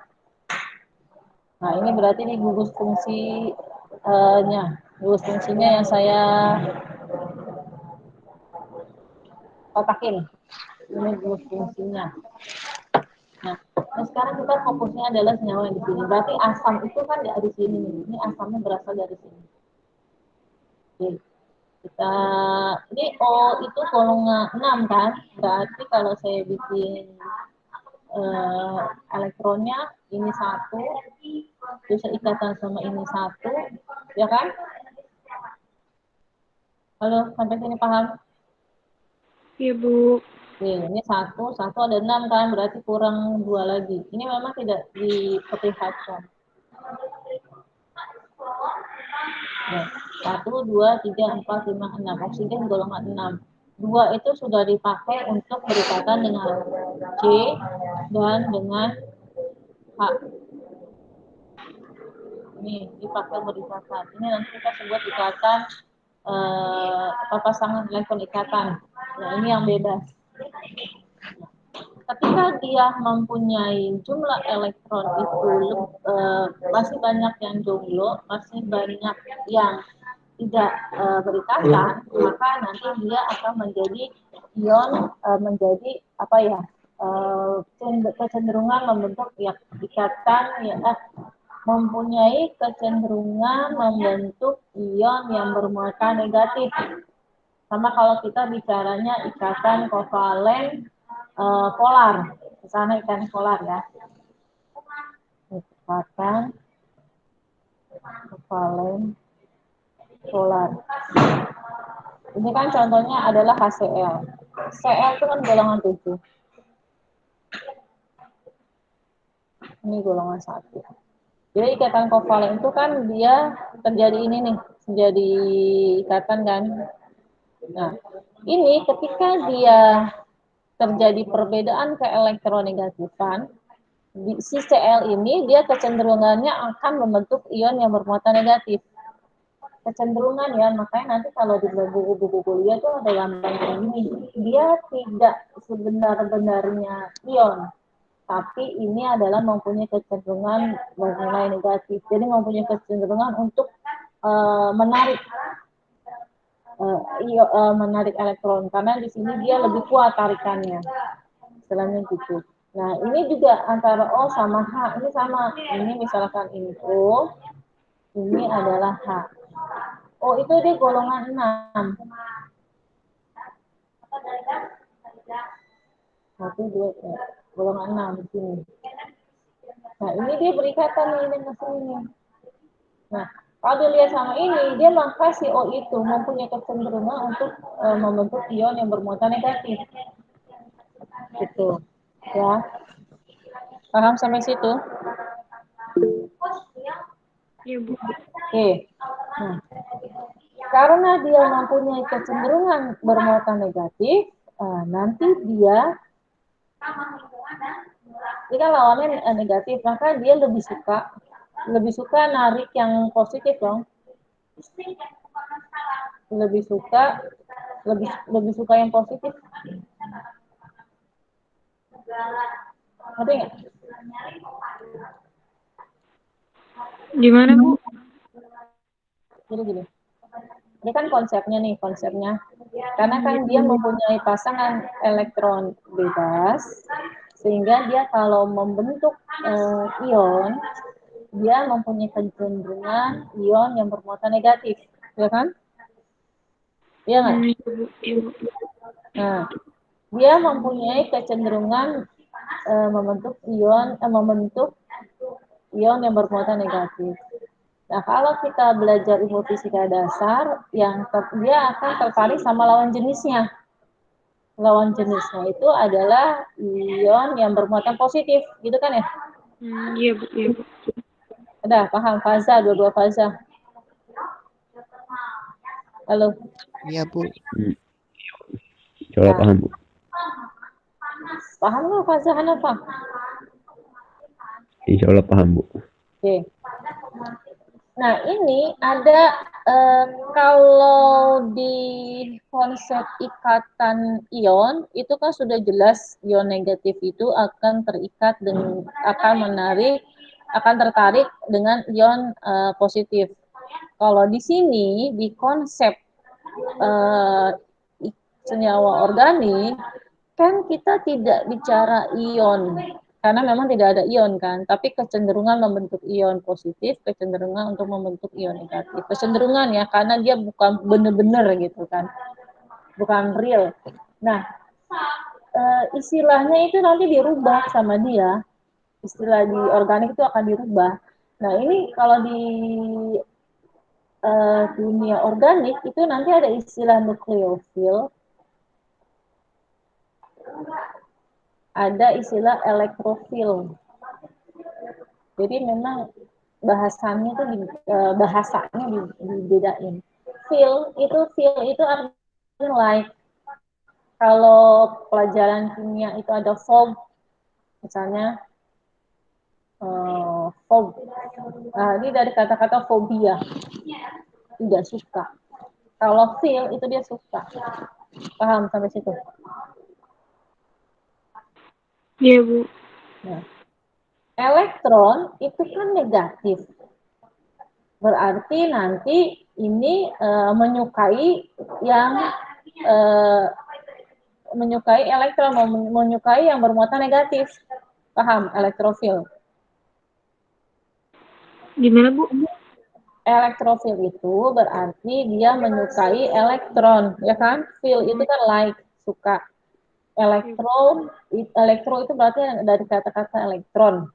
Nah, ini berarti ini gugus fungsinya. Gugus fungsinya yang saya kotakin. Ini gugus fungsinya. Nah, sekarang kita fokusnya adalah senyawa yang di sini. Berarti asam itu kan dari sini. Ini asamnya berasal dari sini. Oke. Kita ini O itu golongan 6 kan? Berarti kalau saya bikin elektronnya ini 1, terus ikatan sama ini 1, ya kan? Halo, sampai sini paham? Iya, Bu. Oke, ini 1 ada 6 kan? Berarti kurang 2 lagi. Ini memang tidak diperlihatkan. Nah, 1, 2, 3, 4, 5, 6. Oksigen golongan 6. 2 itu sudah dipakai untuk berikatan dengan C dan dengan H. Ini dipakai berikatan. Ini nanti kita sebut ikatan pasangan elektron ikatan. Nah, ini yang bebas. Ketika dia mempunyai jumlah elektron itu masih banyak yang jomblo, masih banyak yang tidak berikatan, maka nanti dia akan menjadi ion, menjadi apa ya, kecenderungan membentuk ikatan ya, mempunyai kecenderungan membentuk ion yang bermuatan negatif. Sama kalau kita bicaranya ikatan kovalen polar, sana ikan polar ya. Ikatan kovalen polar. Ini kan contohnya adalah HCl. Cl itu kan golongan 7. Ini golongan 1. Jadi ikatan kovalen itu kan dia terjadi ini nih, jadi ikatan kan. Nah, ini ketika dia terjadi perbedaan keelektronegatifan, si Cl ini dia kecenderungannya akan membentuk ion yang bermuatan negatif. Kecenderungan ya, makanya nanti kalau di buku-buku kuliah tuh ada gambar ini, dia tidak sebenar-benarnya ion, tapi ini adalah mempunyai kecenderungan bernilai negatif. Jadi mempunyai kecenderungan untuk menarik menarik elektron, karena di sini dia lebih kuat tarikannya. Istilahnya gitu. Nah, ini juga antara O sama H, ini sama. Ini misalkan ini O, ini adalah H. O itu dia golongan 6. 1, 2, 3. Golongan 6 di sini. Nah, ini dia berikatan nih dengan sini. Nah, kalau dilihat sama ini, dia maka si O itu mempunyai kecenderungan untuk membentuk ion yang bermuatan negatif. Gitu. Ya. Paham sampai situ? Iya, Bu. Oke. Nah, karena dia mempunyai kecenderungan bermuatan negatif, nanti dia ini kan lawannya negatif, maka dia lebih suka narik yang positif dong. Lebih suka yang positif. Ngerti nggak? Gimana, Bu? Jadi gini. Ini kan konsepnya. Karena kan dia mempunyai pasangan elektron bebas, sehingga dia kalau membentuk ion, dia mempunyai kecenderungan ion yang bermuatan negatif, ya kan? Iya nggak? Nah, dia mempunyai kecenderungan membentuk ion yang bermuatan negatif. Nah, kalau kita belajar ilmu fisika dasar, dia akan tertarik sama lawan jenisnya. Lawan jenisnya itu adalah ion yang bermuatan positif, gitu kan ya? Iya, Bu. Iya, Bu. Udah paham fasa, dua-dua fasa. Halo? Iya, Bu. Coba paham, Bu. Paham nggak fasa apa? Insya Allah paham, Bu. Oke. Nah, ini ada kalau di konsep ikatan ion itu kan sudah jelas ion negatif itu akan tertarik dengan ion positif. Kalau di sini di konsep senyawa organik kan kita tidak bicara ion, karena memang tidak ada ion kan, tapi kecenderungan membentuk ion positif, kecenderungan untuk membentuk ion negatif. Kecenderungan ya, karena dia bukan benar-benar gitu kan, bukan real. Nah, istilahnya itu nanti dirubah sama dia, istilah di organik itu akan dirubah. Nah, ini kalau di dunia organik itu nanti ada istilah nukleofil, ada istilah elektrofil. Jadi memang bahasanya dibedain. Feel itu artinya like. Kalau pelajaran kimia itu ada fog, misalnya fog. Nah, ini dari kata-kata fobia, tidak suka. Kalau feel itu dia suka. Paham sampai situ? Iya, Bu. Nah, elektron itu kan negatif. Berarti nanti ini menyukai elektron, menyukai yang bermuatan negatif. Paham? Elektrofil. Gimana, Bu? Elektrofil itu berarti dia menyukai elektron, ya kan? Feel itu kan like, suka. Elektro itu berarti dari kata-kata elektron.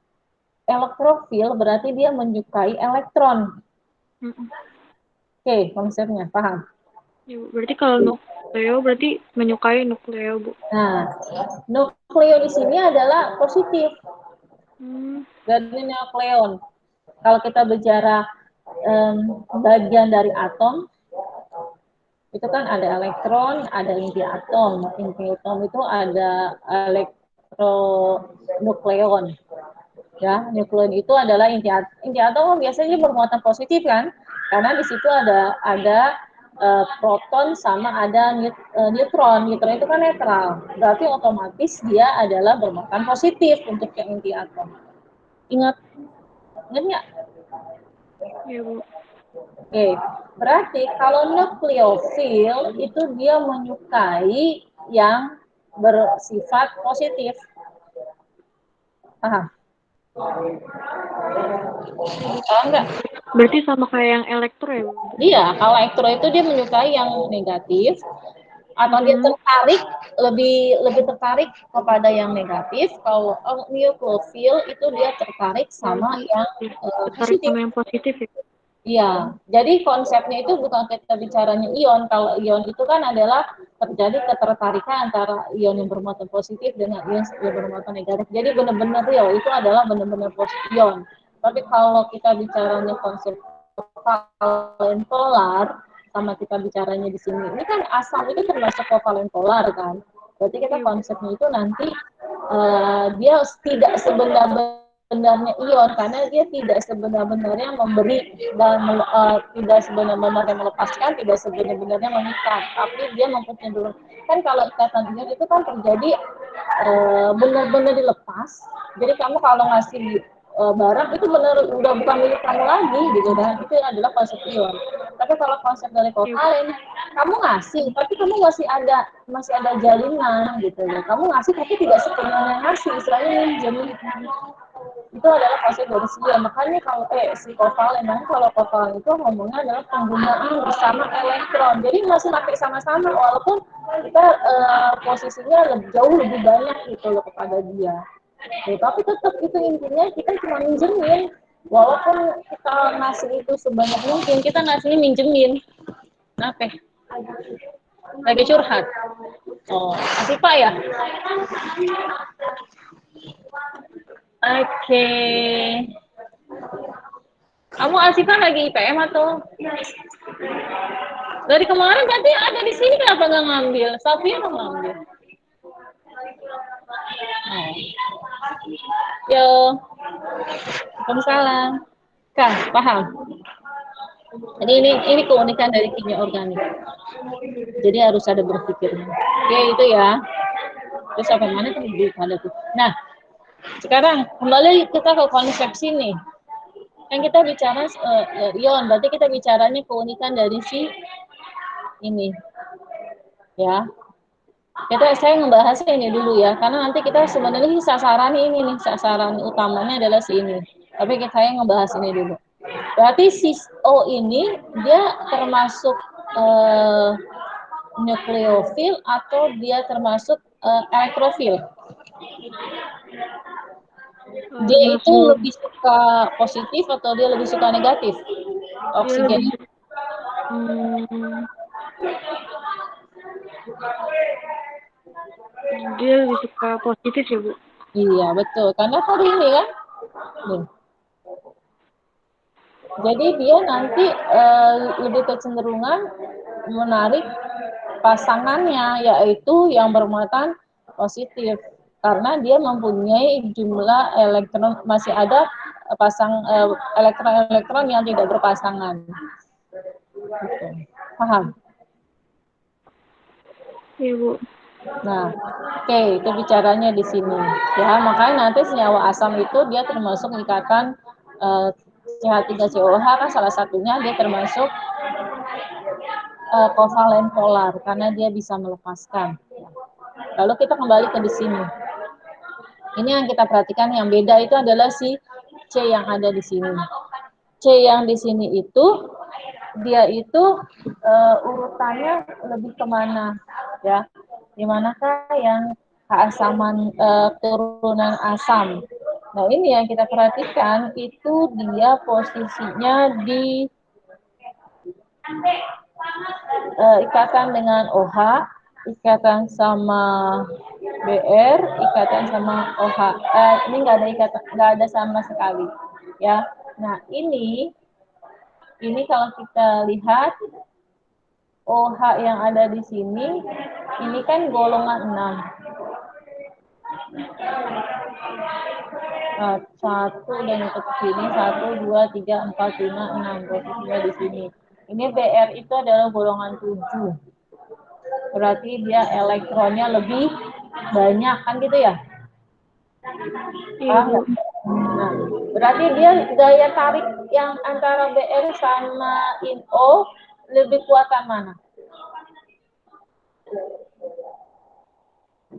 Elektrofil berarti dia menyukai elektron. Oke, konsepnya paham? Ya, Bu. Berarti kalau nukleo berarti menyukai nukleo, Bu. Nah, nukleo di sini adalah positif dari nukleon. Kalau kita bicara bagian dari atom, itu kan ada elektron, ada inti atom. Inti atom itu ada elektronukleon. Ya, nukleon itu adalah inti atom biasanya bermuatan positif kan? Karena di situ ada proton sama ada neutron. Neutron itu kan netral. Berarti otomatis dia adalah bermuatan positif untuk yang inti atom. Ingat nggak? Ya, Bu. Oke, berarti kalau nukleofil itu dia menyukai yang bersifat positif. Paham? Paham nggak? Berarti sama kayak yang elektro ya, Bu? Iya, kalau elektro itu dia menyukai yang negatif, atau dia tertarik lebih tertarik kepada yang negatif. Kalau nukleofil itu dia tertarik sama yang Tertarik positif. sama yang positif ya? Iya, jadi konsepnya itu bukan kita bicaranya ion. Kalau ion itu kan adalah terjadi ketertarikan antara ion yang bermuatan positif dengan ion yang bermuatan negatif. Jadi benar-benar real, itu adalah benar-benar ion. Tapi kalau kita bicaranya konsep kovalen polar, sama kita bicaranya di sini, ini kan asam itu termasuk kovalen polar kan. Berarti kita konsepnya itu nanti dia tidak sebenarnya ion karena dia tidak sebenarnya memberi dan tidak sebenarnya melepaskan, tidak sebenarnya mengikat, tapi dia mempunyai dulu. Kan kalau ikatan ion itu kan terjadi benar-benar dilepas. Jadi kamu kalau ngasih barang itu benar udah bukan milik kamu lagi gitu kan, itu adalah konsep ion. Tapi kalau konsep dari kovalen, kamu ngasih tapi kamu masih ada jalinan gitu loh. Kamu ngasih tapi tidak sepenuhnya ngasih, istilahnya minjem. Itu adalah konsep dari ion. Makanya kalau si kovalen, kalau kovalen itu ngomongnya adalah penggunaan bersama elektron. Jadi masih pakai sama-sama walaupun kita posisinya jauh lebih banyak gitu loh kepada dia. Tapi tetap itu intinya kita cuma minjemin. Walaupun kita ngasih itu sebanyak mungkin, kita ngasihnya minjemin. Kenapa? Lagi curhat. Oh, masih Pak ya? Oke. Kamu Asifah lagi IPM atau? Dari kemarin berarti ada di sini, kenapa nggak ngambil? Safia nggak ngambil. Oh. Yo. Waalaikumsalam. Kak, paham? Jadi ini keunikan dari kimia organik. Jadi harus ada berpikirnya. Oke, itu ya. Terus sampai mana tuh ada tuh. Nah, sekarang kembali kita ke konsep sini. Kan kita bicara ion, berarti kita bicaranya keunikan dari si ini. Ya. Saya ngebahas ini dulu ya, karena nanti kita sebenarnya sasaran ini nih, sasaran utamanya adalah si ini. Tapi saya ngebahas ini dulu. Berarti si O ini dia termasuk nukleofil atau dia termasuk elektrofil? Dia itu lebih suka positif atau dia lebih suka negatif? Oksigen. Dia lebih suka positif ya, Bu? Iya, betul. Karena hari ini kan. Nih. Jadi dia nanti lebih kecenderungan menarik pasangannya, yaitu yang bermuatan positif. Karena dia mempunyai jumlah elektron, masih ada elektron-elektron yang tidak berpasangan. Gitu. Paham? Iya, Bu. Nah, oke, itu bicaranya di sini. Ya, makanya nanti senyawa asam itu dia termasuk ikatan CH3COH kan salah satunya, dia termasuk kovalen polar karena dia bisa melepaskan. Lalu kita kembali ke di sini. Ini yang kita perhatikan, yang beda itu adalah si C yang ada di sini. C yang di sini itu dia itu urutannya lebih kemana ya? Dimanakah yang keasaman, turunan asam. Nah, ini yang kita perhatikan, itu dia posisinya di ikatan dengan OH, ikatan sama BR, ikatan sama OH. Ini nggak ada ikatan, nggak ada sama sekali, ya. Nah, ini kalau kita lihat OH yang ada di sini, ini kan golongan 6. Nah, 1 dan untuk sini 1, 2, 3, 4, 5, 6 posisinya di sini. Ini BR itu adalah golongan 7. Berarti dia elektronnya lebih banyak kan gitu ya? Iya, Bu. Nah, berarti dia daya tarik yang antara BR sama INO lebih kuatan mana?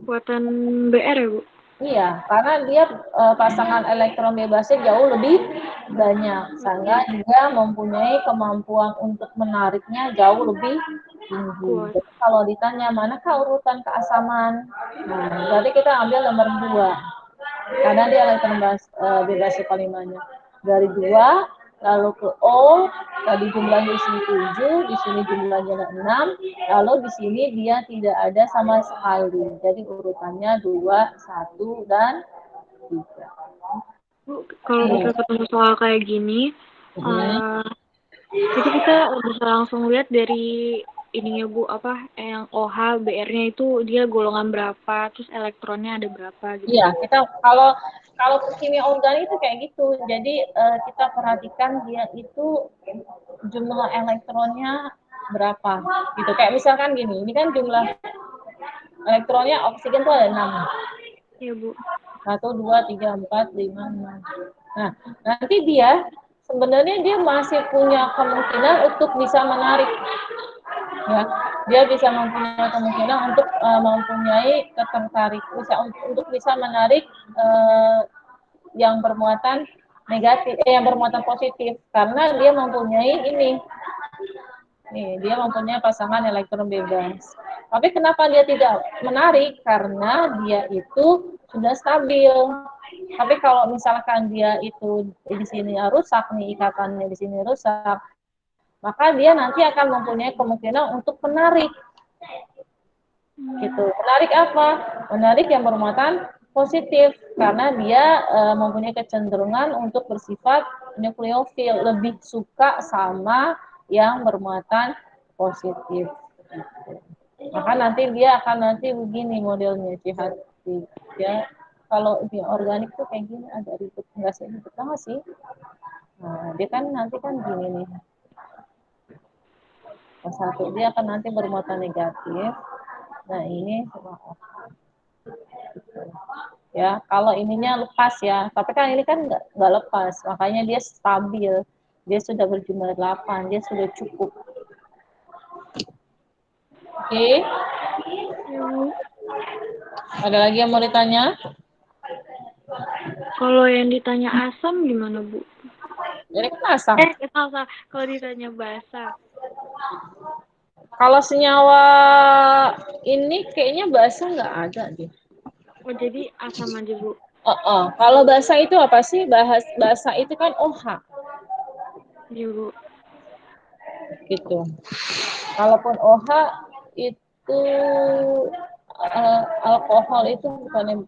Kuatan BR ya, Bu? Iya, karena dia pasangan elektron bebasnya jauh lebih banyak, sehingga dia mempunyai kemampuan untuk menariknya jauh lebih tinggi. Kuat. Jadi kalau ditanya manakah urutan keasaman, nah berarti kita ambil nomor 2, karena dia elektron bebasnya paling banyak. Dari 2, lalu ke O, tadi jumlahnya di sini 7, di sini jumlahnya 6, lalu di sini dia tidak ada sama sekali. Jadi urutannya 2, 1, dan 3. Bu, kalau bisa ketemu soal kayak gini, itu kita bisa langsung lihat dari ininya, Bu, apa yang OH, BR-nya itu dia golongan berapa, terus elektronnya ada berapa gitu. Iya, kita kalau kimia organik itu kayak gitu. Jadi kita perhatikan dia itu jumlah elektronnya berapa gitu. Kayak misalkan gini, ini kan jumlah elektronnya oksigen tuh ada 6. Iya, Bu. 1, 2, 3, 4, 5, 6. Nah, nanti dia sebenarnya dia masih punya kemungkinan untuk bisa menarik. Ya, dia bisa mempunyai kemungkinan untuk mempunyai ketertarik, untuk bisa menarik yang bermuatan negatif, yang bermuatan positif, karena dia mempunyai ini. Nih, dia mempunyai pasangan elektron bebas. Tapi kenapa dia tidak menarik? Karena dia itu sudah stabil. Tapi kalau misalkan dia itu di sini rusak nih, ikatannya di sini rusak, maka dia nanti akan mempunyai kemungkinan untuk menarik. Gitu. Menarik apa? Menarik yang bermuatan positif, karena dia mempunyai kecenderungan untuk bersifat nukleofil, lebih suka sama yang bermuatan positif. Maka nanti dia akan begini modelnya hati. Ya, kalau di organik tuh kayak gini agak ribet, enggak sih ribet banget sih. Nah, dia kan nanti kan gini nih. Satu, dia akan nanti bermuatan negatif. Nah, ini ya, kalau ininya lepas ya, tapi kan ini kan nggak lepas, makanya dia stabil, dia sudah berjumlah 8, dia sudah cukup. Oke. Ada lagi yang mau ditanya? Kalau yang ditanya asam gimana, Bu? Ini kan asam. Salah. Kalau ditanya basa. Kalau senyawa ini kayaknya basa nggak ada deh. Oh, jadi asam aja, Bu. Kalau basa itu apa sih? Basa itu kan OH. Iya, Bu. Gitu. Kalaupun OH itu alkohol itu bukan,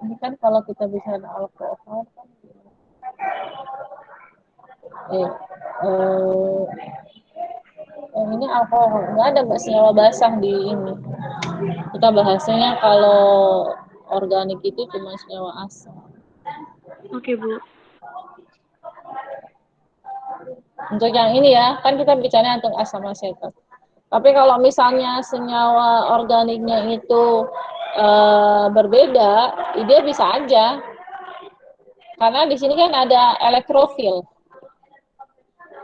ini kan kalau kita bicara alkohol kan ini alkohol, nggak ada senyawa basah di ini. Kita bahasanya kalau organik itu cuma senyawa asam. Oke, Bu. Untuk yang ini ya, kan kita bicara untuk asam asetat. Tapi kalau misalnya senyawa organiknya itu berbeda, dia bisa aja. Karena di sini kan ada elektrofil.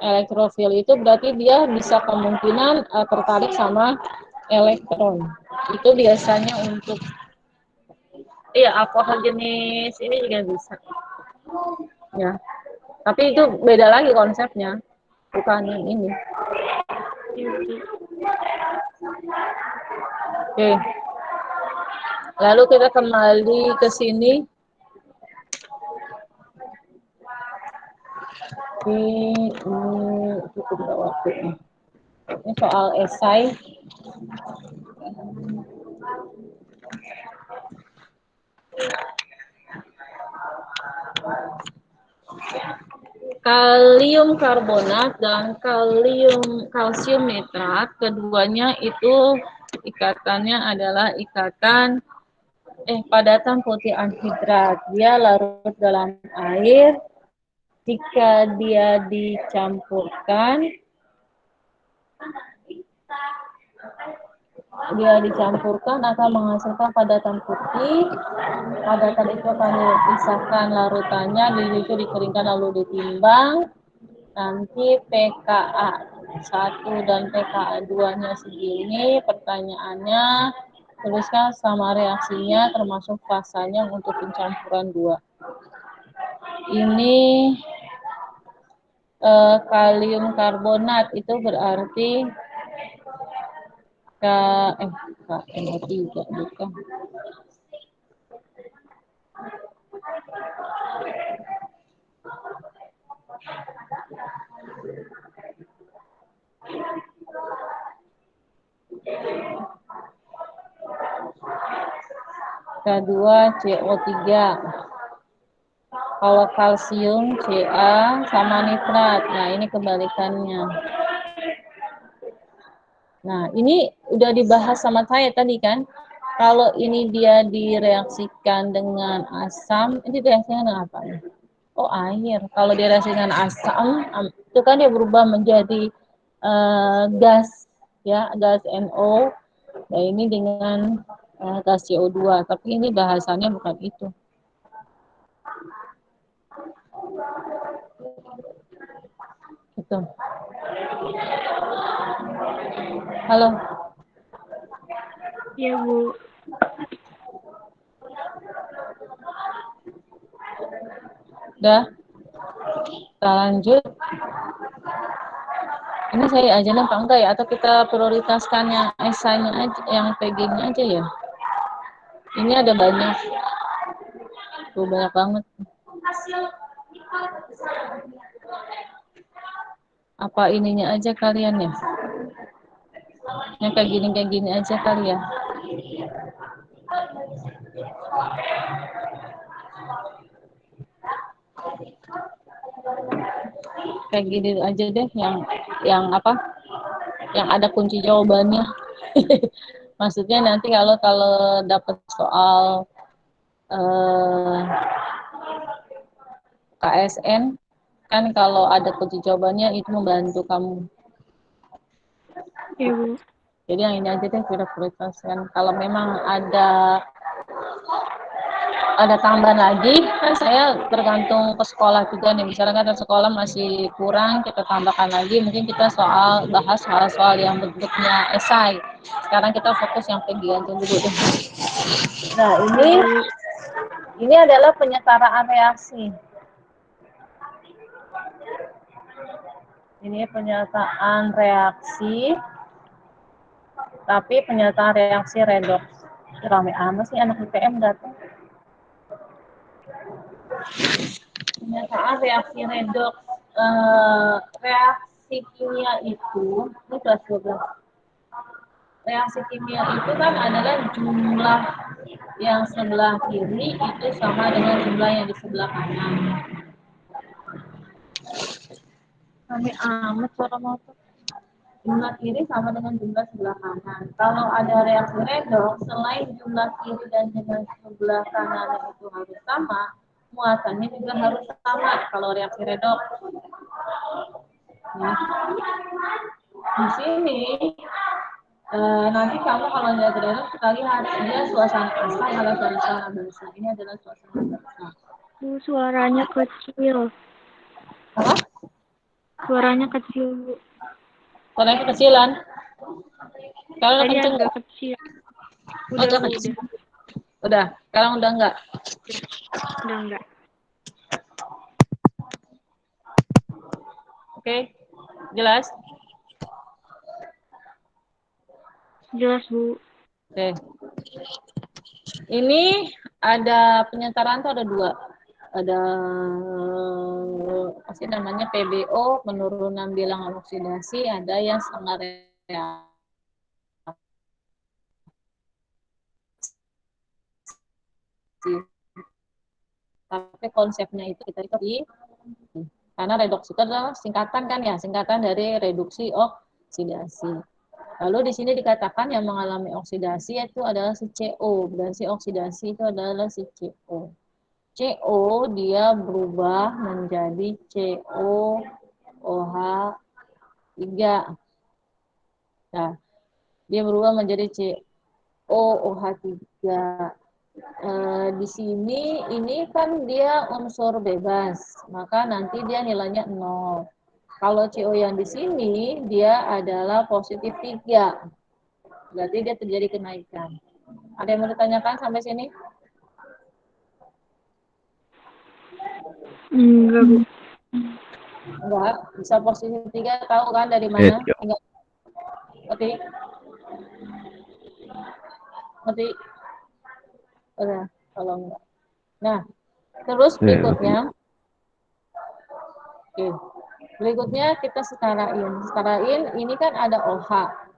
Elektrofil itu berarti dia bisa kemungkinan tertarik sama elektron. Itu biasanya untuk alkohol jenis ini juga bisa. Ya. Tapi itu beda lagi konsepnya. Bukan yang ini. Iya, Bu. Oke. Lalu kita kembali ke sini. Ini cukup nggak waktunya. Ini soal esai. Kalium karbonat dan kalsium nitrat, keduanya itu ikatannya adalah ikatan padatan putih anhidrat. Dia larut dalam air. Jika dia dicampurkan akan menghasilkan padatan putih. Padatan itu akan dipisahkan larutannya, itu dikeringkan lalu ditimbang. Nanti pKa 1 dan pKa 2-nya segini. Pertanyaannya, tuliskan sama reaksinya termasuk fasanya untuk pencampuran 2. Ini kalium karbonat itu berarti KNO3 bukan. Kedua CO3. Kalau kalsium Ca sama nitrat. Nah, ini kebalikannya. Nah, ini udah dibahas sama saya tadi kan. Kalau ini dia direaksikan dengan asam, ini direaksikan dengan apa? Oh, air. Kalau direaksikan asam, itu kan dia berubah menjadi gas, ya, gas NO. Nah, ini dengan gas CO2. Tapi ini bahasannya bukan itu. Gitu. Halo. Iya, Bu. Udah. Kita lanjut. Ini saya ajarin apa enggak ya? Atau kita prioritaskan yang esainya aja, yang PG-nya aja ya? Ini ada banyak. Tuh, banyak banget. Apa ininya aja kalian ya? Yang kayak gini aja kali ya. Kayak gini aja deh yang apa? Yang ada kunci jawabannya. Maksudnya nanti kalau dapat soal KSN kan kalau ada kunci jawabannya itu membantu kamu. Iya, Bu. Jadi yang ini aja deh kita prioritaskan. Kalau memang ada tambahan lagi, kan saya tergantung ke sekolah juga nih. Misalnya kan sekolah masih kurang, kita tambahkan lagi. Mungkin kita bahas soal yang bentuknya esai. Sekarang kita fokus yang kegiatan dulu deh. Nah, ini adalah penyetaraan reaksi. Ini penyataan reaksi, tapi penyataan reaksi redoks. Rame amat sih anak IPM datang. Penyataan reaksi redoks. Reaksi kimia itu, ini kelas 12. Reaksi kimia itu kan adalah jumlah yang sebelah kiri itu sama dengan jumlah yang di sebelah kanan. Rame amat suara motor. Jumlah kiri sama dengan jumlah sebelah kanan. Kalau ada reaksi redoks, selain jumlah kiri dan jumlah sebelah kanan itu harus sama, muatannya juga harus sama kalau reaksi redoks. Nah, di sini nanti kamu kalau lihat redoks kita lihat dia suasana asam atau suasana basa. Ini adalah suasana basa. Bu, suaranya kecil. Apa? Suaranya kecil, Bu. Suaranya kecilan. Kalau Tadi kenceng agak kecil. Udah, Bu, udah. Udah, sekarang udah enggak? Udah enggak. Oke, jelas? Jelas, Bu. Oke. Ini ada penyentaraan tuh ada dua. Ada apa sih namanya PBO, penurunan bilangan oksidasi, ada yang setengah reaksi. Tapi konsepnya itu kita di karena redoks itu adalah singkatan kan ya, singkatan dari reduksi oksidasi. Lalu di sini dikatakan yang mengalami oksidasi itu adalah si CO, dan si oksidasi itu adalah si CO. CO dia berubah menjadi COOH3. Nah, dia berubah menjadi COOH3. Di sini ini kan dia unsur bebas, maka nanti dia nilainya 0. Kalau CO yang di sini dia adalah positif 3. Berarti dia terjadi kenaikan. Ada yang mau ditanyakan sampai sini? Enggak, Bu. Enggak, bisa positif 3 tahu kan dari mana? Iya. Enggak. Ngerti? Ngerti? Udah, kalau enggak. Nah, terus berikutnya. Oke. Berikutnya kita setarain. Setarain ini kan ada OH.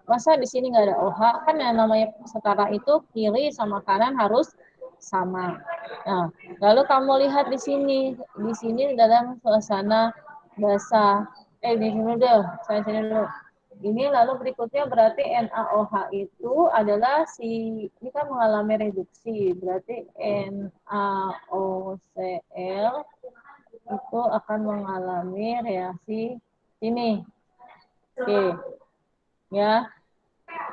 Masa di sini nggak ada OH? Kan yang namanya setara itu kiri sama kanan harus sama. Nah, lalu kamu lihat di sini. Di sini dalam suasana basah. Di sini dulu. Saya sini dulu. Ini lalu berikutnya berarti NaOH itu adalah ini kan mengalami reduksi. Berarti NaOCl itu akan mengalami reaksi ini. Oke. Ya.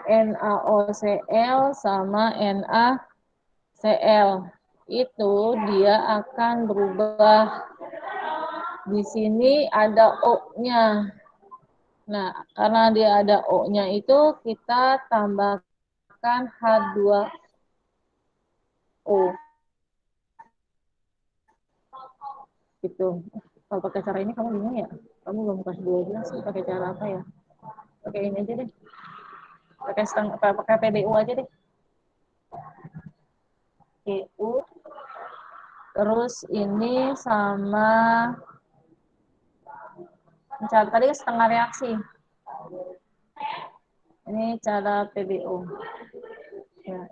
NaOCl sama NaCl itu dia akan berubah. Di sini ada O-nya. Nah, karena dia ada O-nya itu kita tambahkan H2O. Gitu. Kalau pakai cara ini kamu bingung ya? Kamu belum kasih 12 sih pakai cara apa ya? Pakai ini aja deh. Pakai PBU aja deh. PBU. Terus ini sama tadi setengah reaksi. Ini cara PBO. Ya,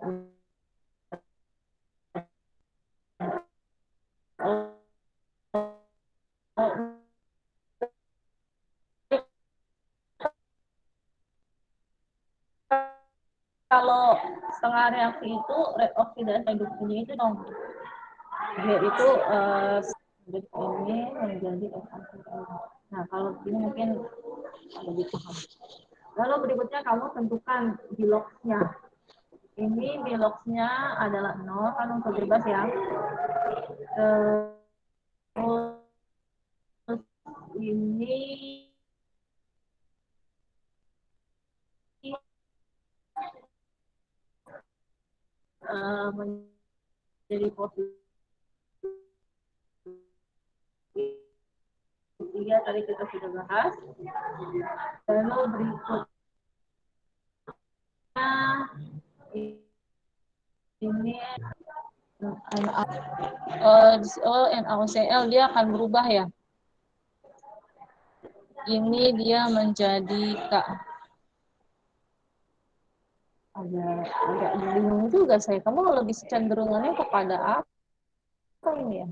kalau setengah reaksi itu oksidasi reduksinya itu dong. Dia itu ini menjadi FACL. Nah, kalau ini mungkin lebih paham. Lalu berikutnya kamu tentukan biloxnya. Ini biloxnya adalah 0, kan untuk bebas ya. Terus ini menjadi positif 3 tadi kita sudah bahas. Lalu berikutnya ini NaOCl dia akan berubah ya. Ini dia menjadi K. Agak bingung juga saya. Kamu lebih cenderungannya kepada apa ini ya?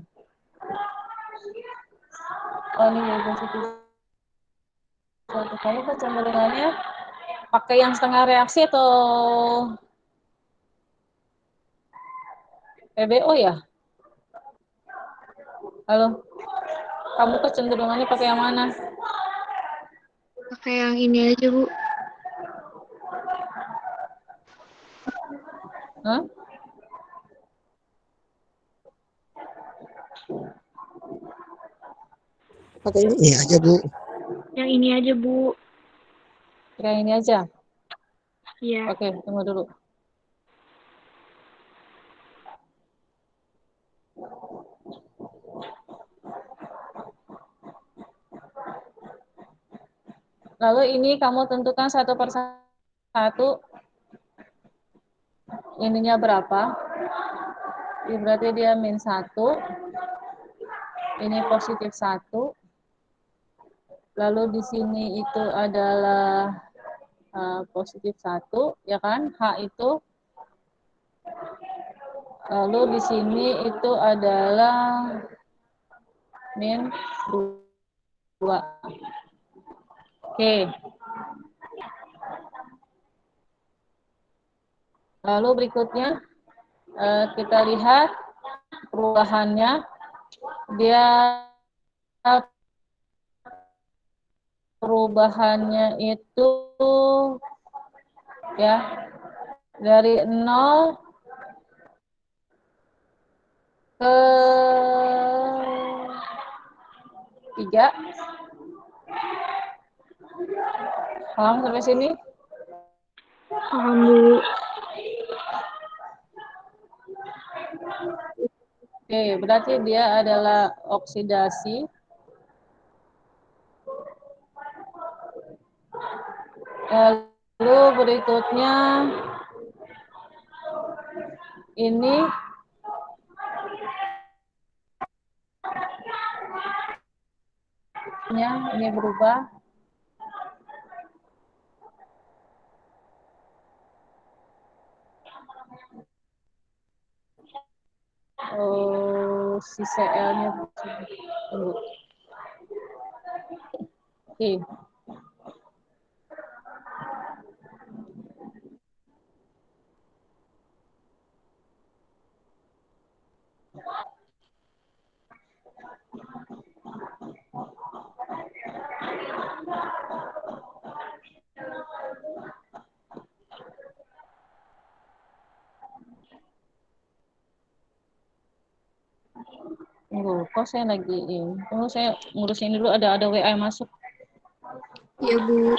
Oh, ini ya positif. Kamu kecenderungannya pakai yang setengah reaksi atau PBO ya? Halo? Kamu kecenderungannya pakai yang mana? Pakai yang ini aja, Bu. Hah? Pakai ini aja, Bu. Yang ini aja, Bu. Yang ini aja? Iya. Oke, tunggu dulu. Lalu ini kamu tentukan satu persatu ininya berapa. berarti dia -1. Ini +1. Lalu di sini itu adalah +1, ya kan? H itu. Lalu di sini itu adalah -2. Oke. Lalu berikutnya kita lihat perubahannya. Dia perubahannya itu ya dari 0 ke 3. Paham sampai sini? Paham, Bu. Oke, berarti dia adalah oksidasi. Lalu berikutnya ini berubah. Si Cl-nya tunggu. Oke. Tunggu, kok saya lagi ini. Tunggu, saya ngurusin dulu, ada WA yang masuk. Iya, Bu.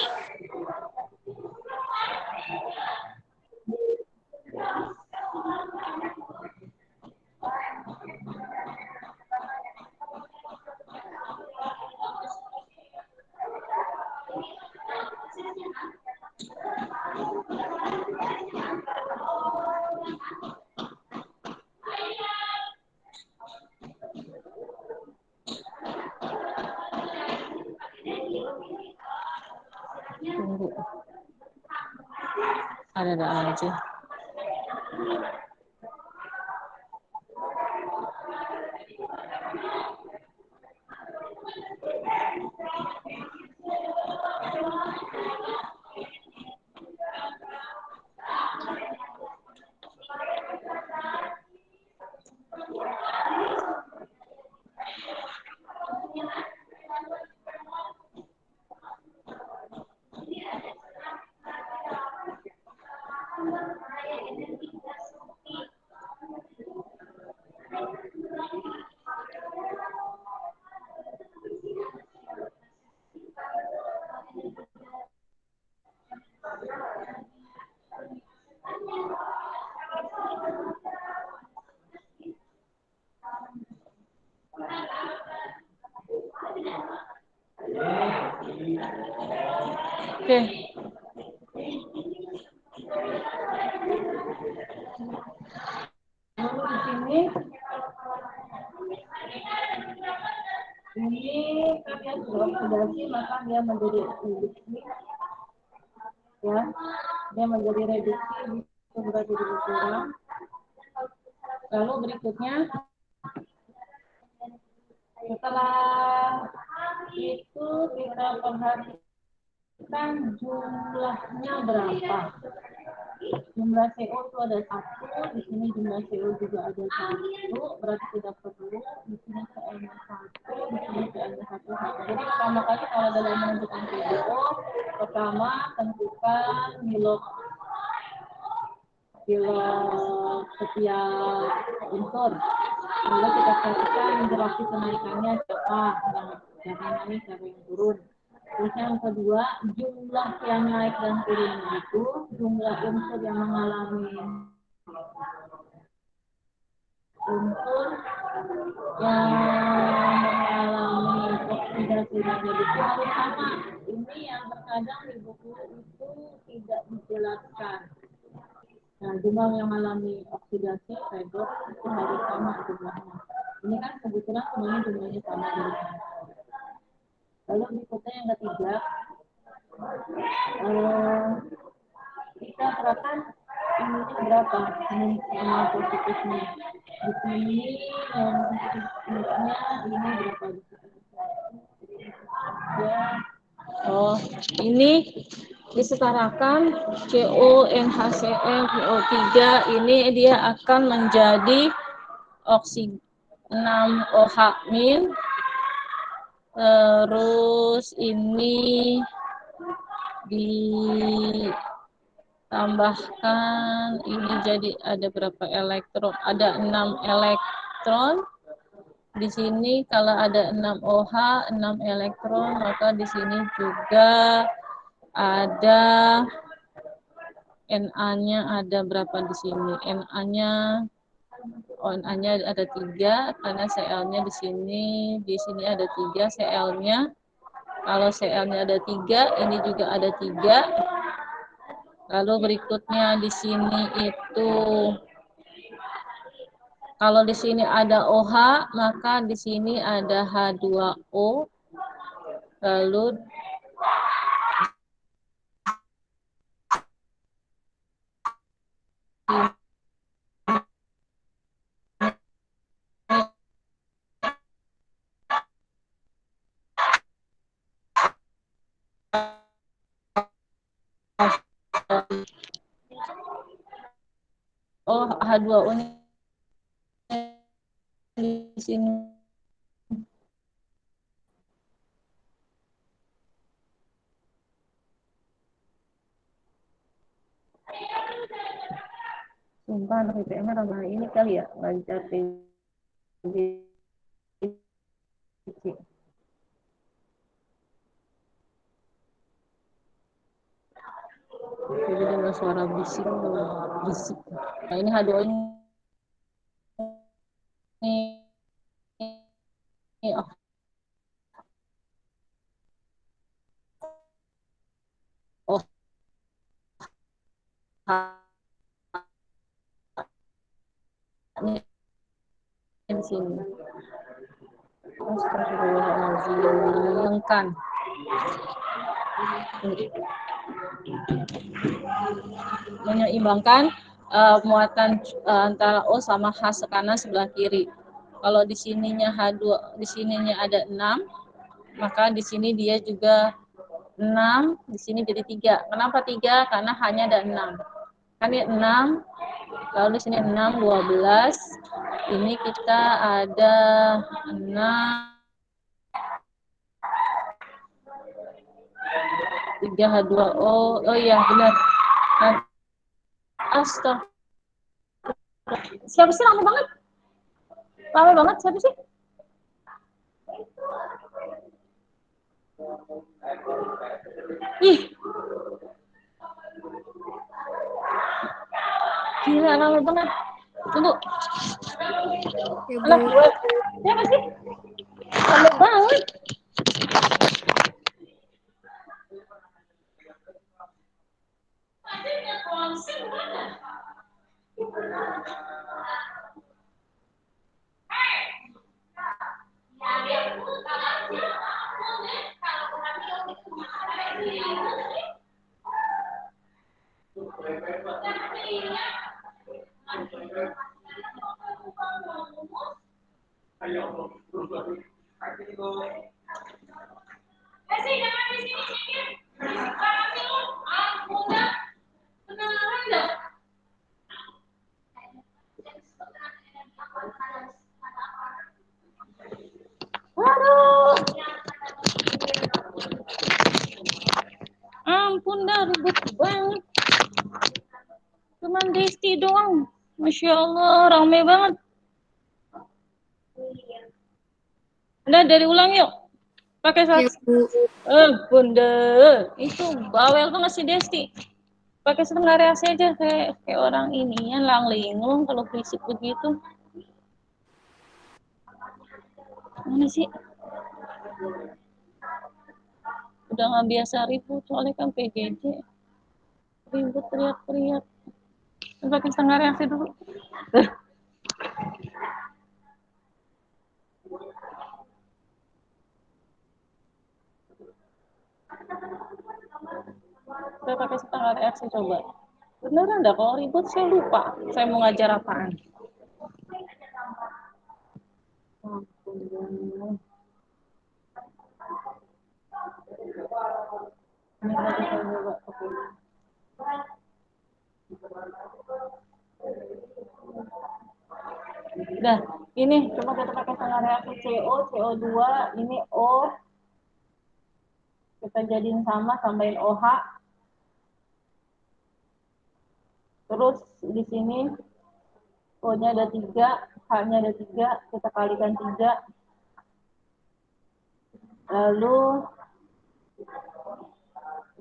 Tunggu. Ada aja. Oke. Lalu di sini ini kan dia sudah oksidasi, maka dia menjadi reduksi, ya, dia menjadi reduksi, itu berarti berkurang. Lalu berikutnya setelah itu kita perhatikan jumlahnya berapa. Jumlah CO itu ada 1, di sini jumlah CO juga ada 1, berarti tidak perlu. Di sini CO-nya 1, di sini CO-nya 1. Jadi pertama kali kalau dalam menentukan CO, pertama tentukan kilo setiap unsur. Lalu kita perhatikan interaksi kenaikannya siapa, yang naik, siapa yang turun. Terus yang kedua, jumlah yang naik dan turunnya itu jumlah unsur yang mengalami oksidasi dan reduksi harus sama. Ini yang terkadang di buku itu tidak dijelaskan. Nah, jumlah yang mengalami oksidasi redox itu harus sama jumlahnya. Ini kan kebetulan semuanya jumlahnya sama dari lalu berikutnya yang ketiga, kita terapkan ini berapa yang positifnya. Di sini yang positifnya ini berapa di sini? Ya. Oh, ini disetarakan CONHCl PO3 ini dia akan menjadi oksigen 6OH min, terus ini ditambahkan ini jadi ada berapa elektron, ada 6 elektron di sini. Kalau ada 6OH 6 elektron, maka di sini juga ada Na-nya ada berapa di sini? Na-nya Na-nya ada 3 karena Cl-nya di sini ada 3 Cl-nya. Kalau Cl-nya ada 3, ini juga ada 3. Lalu berikutnya di sini itu kalau di sini ada OH, maka di sini ada H2O. Lalu oh H2O-nya di sini. Sumpah anak IPM tambah ini kali ya, belajar PJJ. Jadi ada suara bisik. Nah ini H2O ini oh ini di sini. Astagfirullahaladzim. Menyeimbangkan muatan antara O sama H kanan sebelah kiri. Kalau di sininya H2, di sininya ada 6, maka di sini dia juga 6, di sini jadi 3. Kenapa 3? Karena hanya ada 6. Kan ini 6, lalu di sini 6, 12. Ini kita ada 6, 3 H2O. Oh iya, benar. Nah, astaga. Siapa sih lama banget? Lama banget siapa sih? Ih. Gila, lama banget. Tunggu. Ya, Bu. Anak gue. Siapa sih? Lama banget. Aduh. Ampun dah, ribet banget. Cuman Desti doang. Masya Allah, rame banget. Udah, dari ulang yuk. Pakai Ya, saksi. Bu. Bunda. Itu bawel banget si Desti. Pakai setengah reaksi aja kayak orang ini yang lang-linglung kalau fisik begitu. Mana sih? Udah nggak biasa ribut soalnya kan PJJ. Ribut teriak-teriak. Pakai setengah reaksi dulu. Saya pakai setengah reaksi coba. Beneran dah, kalau ribut saya lupa. Saya mau ngajar apaan. Ini lagi saya coba pakai. Dah, ini coba kita pakai setengah reaksi CO, CO2, ini O. Kita jadiin sama, tambahin OH. Terus di sini O-nya ada 3, H-nya ada 3, kita kalikan 3. Lalu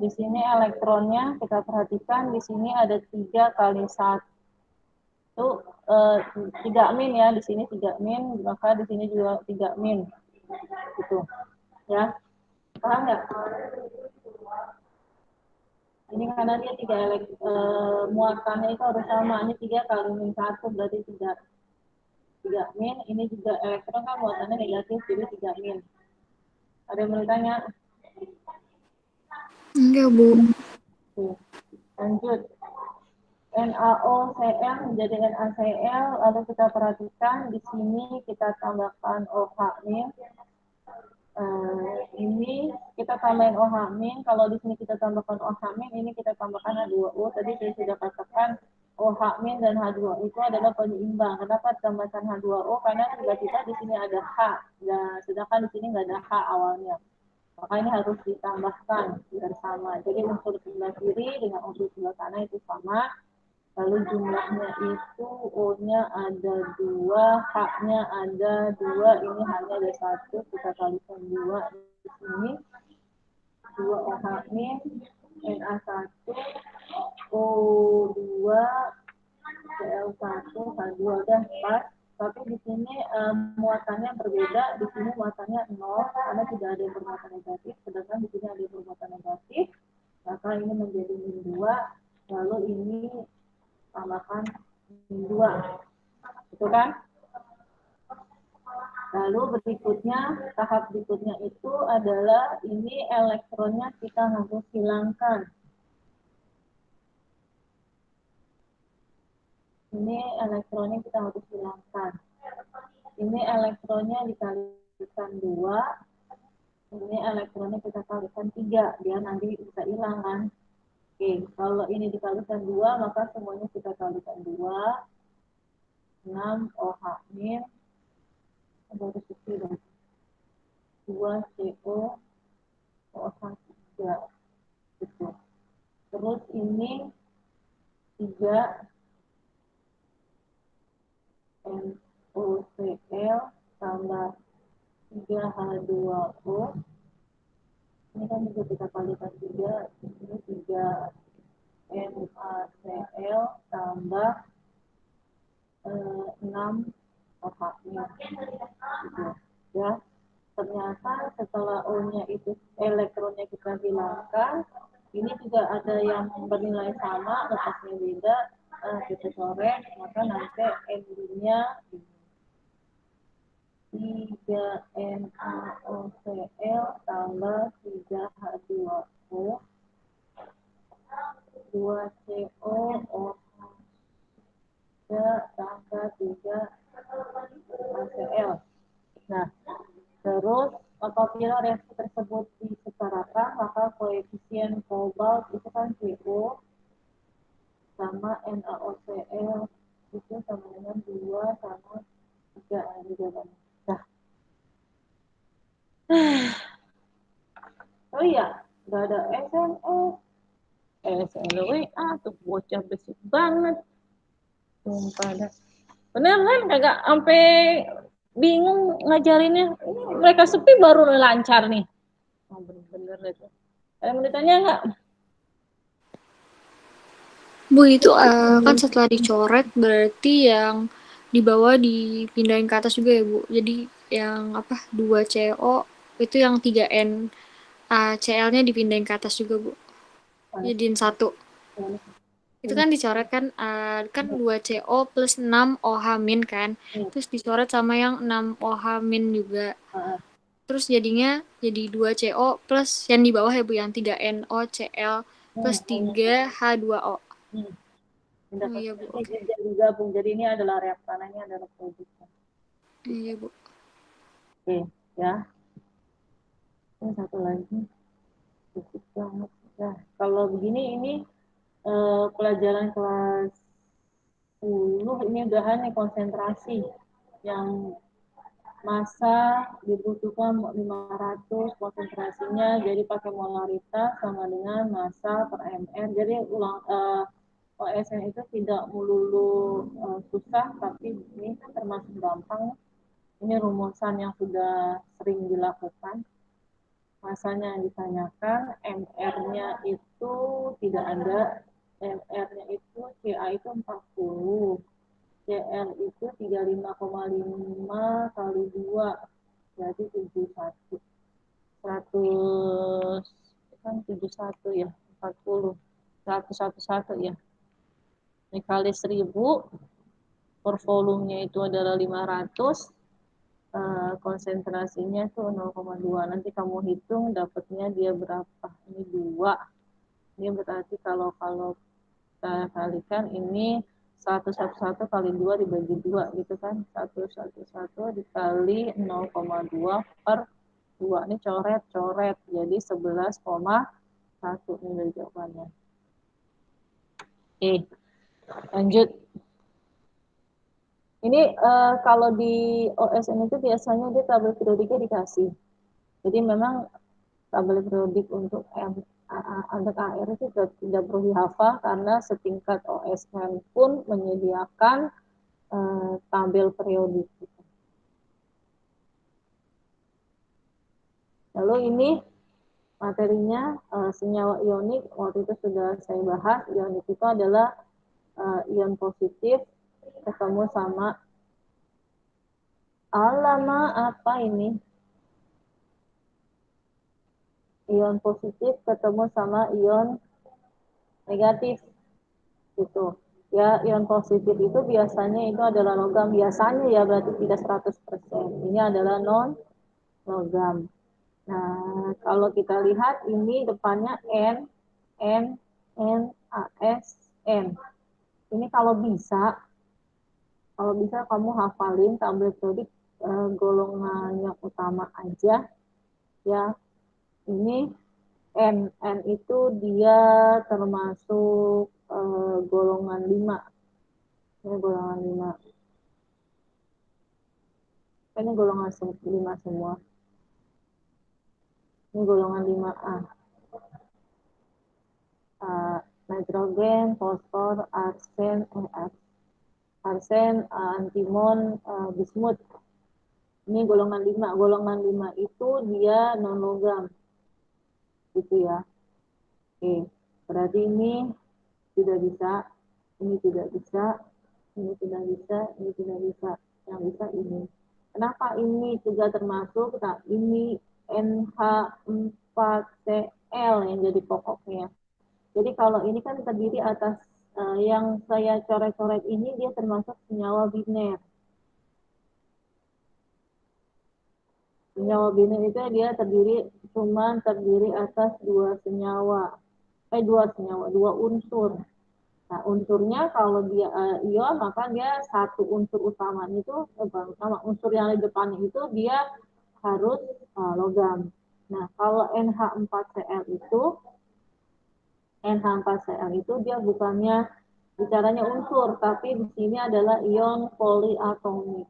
di sini elektronnya kita perhatikan, di sini ada 3 kali 1. 3 min ya, di sini 3 min, maka di sini juga 3 min. Gitu. Ya. Paham nggak? Ini karena dia 3 muatannya itu harus sama. Ini 3 kali min 1 berarti 3 min. Ini juga elektron kan muatannya negatif, jadi 3 min. Ada yang mau ditanya? Enggak, Bu. Lanjut. NaOCl menjadi NaCl, lalu kita perhatikan di sini kita tambahkan OH-. Ini kita tambahin OH-, kalau di sini kita tambahkan OH-, ini kita tambahkan H2O. Tadi saya sudah katakan OH- dan H2O itu adalah penyeimbang. Kenapa tambahkan H2O? Karena tiba-tiba di sini ada H, sedangkan di sini nggak ada H awalnya. Maka ini harus ditambahkan biar sama. Jadi unsur sebelah kiri dengan unsur sebelah kanan itu sama. Lalu jumlahnya itu O-nya ada 2, H-nya ada 2, ini hanya ada 1, kita kalikan 2 di sini. 2 OH-, Na1, O2, Cl1, H2, dan 4. Tapi di sini muatannya berbeda, di sini muatannya 0 karena tidak ada yang bermuatan negatif, sedangkan di sini ada yang bermuatan negatif, maka ini menjadi min 2, lalu ini tambahkan min 2, itu kan? Lalu berikutnya, tahap berikutnya itu adalah ini elektronnya kita harus hilangkan. Ini elektronnya kita harus hilangkan. Ini elektronnya dikalikan 2. Ini elektronnya kita kalikan 3. Dia nanti bisa hilang kan. Oke, kalau ini dikalikan 2, maka semuanya kita kalikan 2. 6 OH-, baru kecil 2 CO, OH 3. Gitu. Terus ini 3 NOCl tambah 3 H2O. Ini kan juga kita kalikan 3. Ini 3 NaCl tambah 6 OH-, gitu. Ya. Ternyata setelah O-nya itu elektronnya kita hilangkan, ini juga ada yang bernilai sama, letaknya beda, kita coret, maka nanti endingnya 3 NaOCl tambah 3 H2O, 2 CO, OH 3 tambah 3 HCl. Nah, terus apabila reaksi tersebut disetarakan, maka koefisien kobalt itu kan CO sama NaOCl itu sama dengan 2 sama 3 jawabannya. Nah. Oh iya, nggak ada SMS. SLWA tuh bocah besi banget. Sumpah dah. Bener kan kagak sampai bingung ngajarinnya. Ini mereka sepi baru lancar nih. Oh, bener-bener itu. Ada yang ditanya nggak? Bu, itu kan setelah dicoret berarti yang di bawah dipindahin ke atas juga ya, Bu. Jadi yang 2 CO itu yang 3 NaCl-nya dipindahin ke atas juga, Bu. Jadiin 1. Itu kan dicoret kan, kan 2CO plus 6OH min kan. Terus dicoret sama yang 6OH min juga. Terus jadinya jadi 2CO plus yang di bawah ya Bu, yang 3NOCl plus 3H2O. Oh iya Bu, oke. Jadi digabung. Jadi ini adalah reaktan, ini adalah produknya. Iya Bu. Oke, ya. Ini satu lagi. Cukup banget. Ya, kalau begini ini pelajaran kelas 10 ini udah hanya konsentrasi yang massa dibutuhkan 500, konsentrasinya jadi pakai molaritas sama dengan massa per ml. Jadi OSN itu tidak melulu susah, tapi ini termasuk gampang. Ini rumusan yang sudah sering dilakukan. Masanya yang ditanyakan, MR-nya itu tidak ada. MR-nya itu CA itu 40. CL itu 35,5 kali 2 berarti 71. 100 kan 71 ya, 40. 111 ya. Ini kali 1000 per volumenya itu adalah 500. Konsentrasinya itu 0,2. Nanti kamu hitung dapatnya dia berapa. Ini 2. Ini berarti kalau kita kalikan ini 111 kali 2 dibagi 2 gitu kan. 111 dikali 0,2 per 2. Ini coret. Jadi 11,1 nilai jawabannya. Oke. Lanjut. Ini kalau di OSN itu biasanya dia tabel periodiknya dikasih. Jadi memang tabel periodik untuk untuk AR itu tidak perlu dihafal karena setingkat OSN pun menyediakan tabel periodik. Lalu ini materinya senyawa ionik, waktu itu sudah saya bahas. Ionik itu adalah ion positif ketemu sama apa ini? Ion positif ketemu sama ion negatif gitu. Ya, ion positif itu biasanya itu adalah logam. Biasanya ya berarti tidak 100%. Ini adalah non logam. Nah, kalau kita lihat ini depannya N, A, S, N. Ini kalau bisa kamu hafalin tabel periodik golongan yang utama aja ya. Ini N itu dia termasuk golongan 5. Ini golongan 5. Ini golongan 5 semua. Ini golongan 5A. Nitrogen, fosfor, arsen, antimon, bismut. Ini golongan 5. Golongan 5 itu dia non logam. Gitu ya. Oke, berarti ini tidak bisa, ini tidak bisa, ini tidak bisa, ini tidak bisa. Yang bisa ini. Kenapa ini juga termasuk? Nah, ini NH4Cl yang jadi pokoknya. Jadi kalau ini kan terdiri atas yang saya coret-coret ini dia termasuk senyawa biner. Senyawa biner itu dia terdiri atas dua unsur. Nah, unsurnya kalau dia ion, maka dia satu unsur utamanya itu unsur yang di depannya itu dia harus logam. Nah, kalau NH4Cl itu dia bukannya bicaranya unsur, tapi di sini adalah ion poliatomik.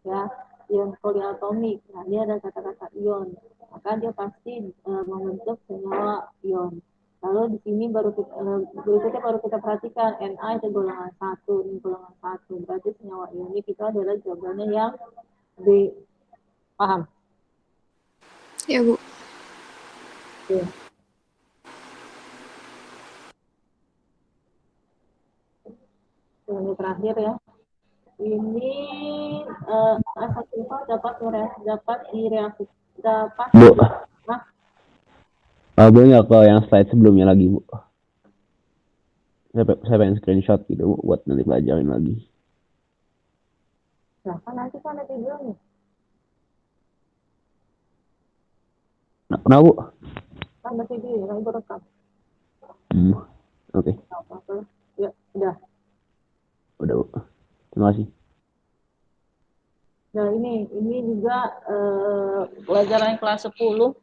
Ya, ion poliatomik. Nah, dia ada kata-kata ion. Maka dia pasti membentuk senyawa ion. Lalu di sini berikutnya baru kita perhatikan Na itu golongan 1, ini golongan 1. Berarti senyawa ionik itu adalah jawabannya yang B. Paham? Ya, Bu. Oke. Ini terakhir ya. Ini asal dapat direaksi. Bu. Nah, Boleh nggak ke yang slide sebelumnya lagi, Bu? Saya pengen screenshot gitu Bu, buat nanti pelajarin lagi. Nah, kan nanti kan ada video nih. Nah, kenapa Bu? Kan ada video, kan ibu rekam. Oke. Apa-apa. Ya, udah. Udah Bu. Terima kasih. Nah, ini juga pelajaran kelas 10.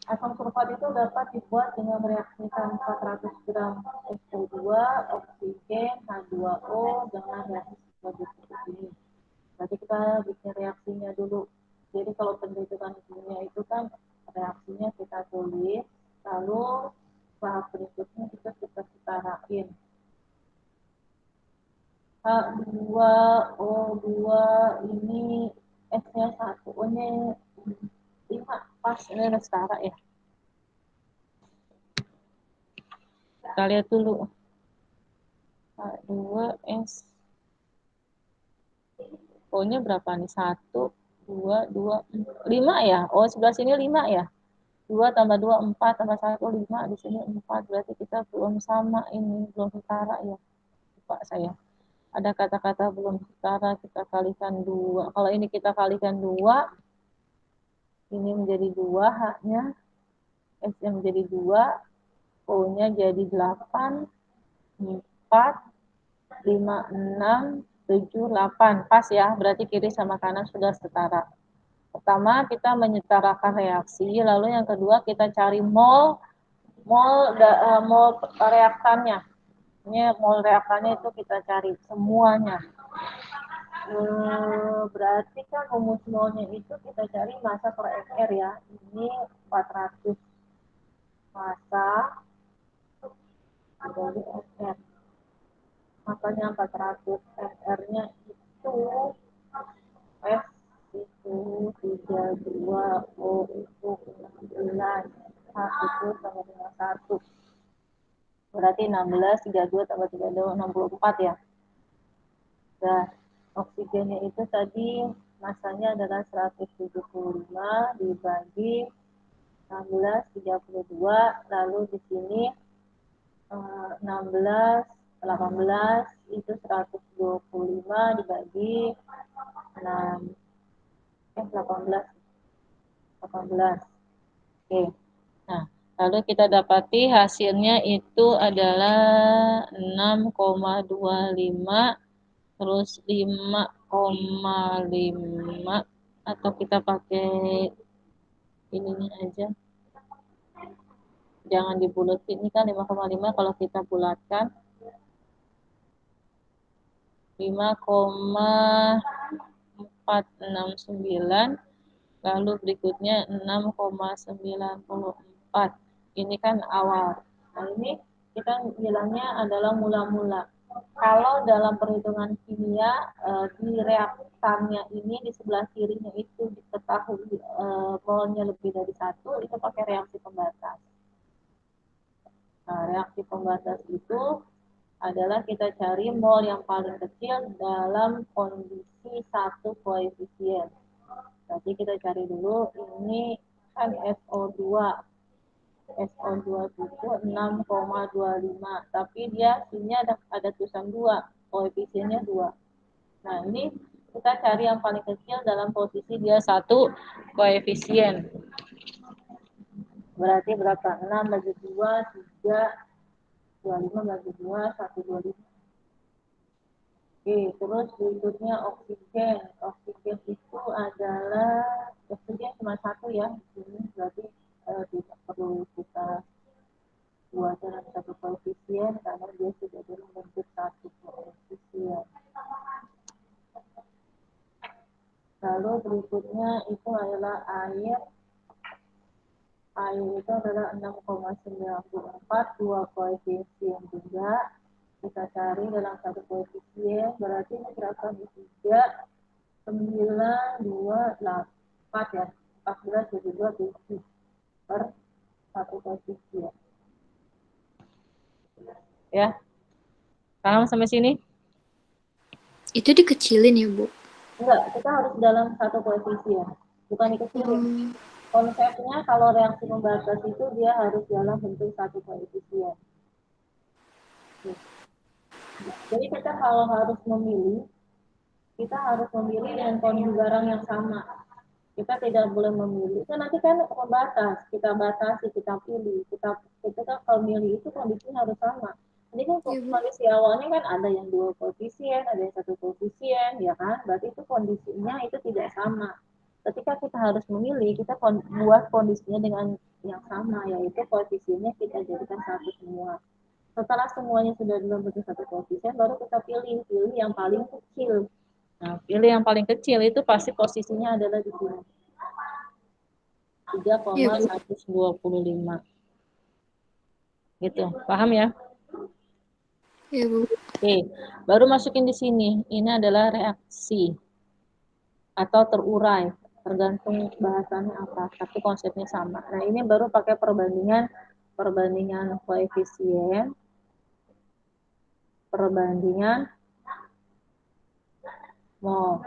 Asam sulfat itu dapat dibuat dengan mereaksikan 400 gram SO2, oksigen, H2O dengan reaksi sebagai berikut ini. Nanti kita bikin reaksinya dulu. Jadi kalau penelitian kimia itu kan reaksinya kita tulis, lalu tahap berikutnya kita setarain. H2O2 ini S-nya 1, O-nya 5, pas ini udah setara ya. Kita lihat dulu. H2S. O-nya berapa nih? 1, 2, 5 ya? Oh, sebelah sini 5 ya? 2 tambah 2, 4, tambah 1, 5. Di sini 4. Berarti kita belum sama ini. Belum setara ya. Lupa saya. Ada kata-kata belum setara. Kita kalikan 2. Kalau ini kita kalikan 2. Ini menjadi 2 H-nya. S-nya menjadi 2. O-nya jadi 8. 4. 5, 6, 7, 8. Pas ya, berarti kiri sama kanan sudah setara. Pertama, kita menyetarakan reaksi, lalu yang kedua kita cari mol reaktannya. Ini mol reaktannya itu kita cari semuanya. Berarti kan rumus molnya itu kita cari massa per mR ya. Ini 400 massa dibagi mR. Makanya 400 mR-nya itu S itu 32, O itu 16, H itu sama dengan 1. Berarti 16, 32 tambah 32, 64 ya. Nah, oksigennya itu tadi masanya adalah 175 dibagi 16, 32, lalu di sini 16, 18 itu 125 dibagi 6, 18. Oke. Nah, lalu kita dapati hasilnya itu adalah 6,25 terus 5,5 atau kita pakai ininya aja. Jangan dibulatin, ini kan 5,5 kalau kita bulatkan 5,469, lalu berikutnya 6,94. Ini kan awal. Nah, ini kita bilangnya adalah mula-mula. Kalau dalam perhitungan kimia di reaktannya ini di sebelah kirinya itu diketahui molnya lebih dari 1, itu pakai reaksi pembatas. Nah, reaksi pembatas itu adalah kita cari mol yang paling kecil dalam kondisi 1 koefisien. Jadi kita cari dulu, ini kan SO2. SO2 itu 6,25, tapi dia sini ada tulisan 2, koefisiennya 2. Nah, ini kita cari yang paling kecil dalam posisi dia 1 koefisien. Berarti berapa? 6 bagi 2, 3, 25 bagi 2, 125. Oke, terus berikutnya oksigen. Oksigen itu adalah, oksigen cuma 1 ya, di sini berarti tidak perlu kita buat dalam 1 koefisien karena dia sudah membentuk 1 koefisien. Lalu berikutnya itu adalah air. Air itu adalah 6,94, 2 koefisien juga. Kita cari dalam 1 koefisien, berarti ini berapa di 3, 9, 2, 8 ya. 14, 22, 7 per 1 koefisien. Ya. Paham sampai sini? Itu dikecilin ya, Bu? Enggak, kita harus dalam 1 koefisien. Bukan dikecilin. Konsepnya kalau reaksi pembatas itu dia harus dalam bentuk satu koefisien. Jadi kita kalau harus memilih, kita harus memilih dengan kondisi barang yang sama. Kita tidak boleh memilih. Itu nanti kan pembatas, kita batasi, kita pilih. Kita kalau milih itu kondisinya harus sama. Jadi kan kondisi awalnya kan ada yang 2 koefisien, ada yang 1 koefisien, ya kan? Berarti itu kondisinya itu tidak sama. Ketika kita harus memilih, kita buat kondisinya dengan yang sama, yaitu koefisiennya kita jadikan satu semua. Setelah semuanya sudah dalam bentuk satu koefisien, baru kita pilih yang paling kecil. Nah, pilih yang paling kecil itu pasti posisinya adalah di sini. 3,125. Gitu. Paham ya? Iya, Bu. Oke, baru masukin di sini. Ini adalah reaksi atau terurai, tergantung bahasannya apa, tapi konsepnya sama. Nah, ini baru pakai perbandingan koefisien, perbandingan mol.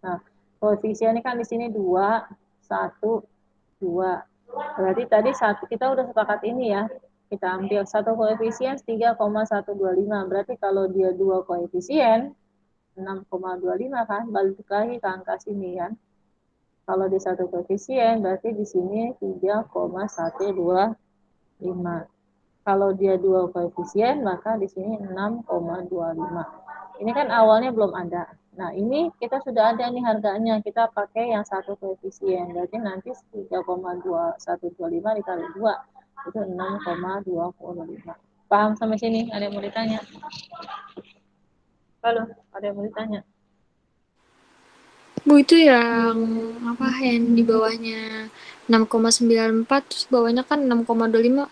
Nah, koefisien ini kan di sini 2, 1, 2. Berarti tadi kita udah sepakat ini ya. Kita ambil satu koefisien 3,125. Berarti kalau dia 2 koefisien 6,25 kan, balik lagi ke angka sini kan. Kalau di satu koefisien berarti di sini 3,125. Kalau dia 2 koefisien maka di sini 6,25. Ini kan awalnya belum ada. Nah, ini kita sudah ada nih harganya. Kita pakai yang satu koefisien. Berarti nanti 3,2125 dikali 2 itu 6,25. Paham sampai sini? Ada yang mau ditanya? Halo, ada yang mau ditanya? Bu, itu yang apa yang di bawahnya 6,94 terus bawahnya kan 6,25.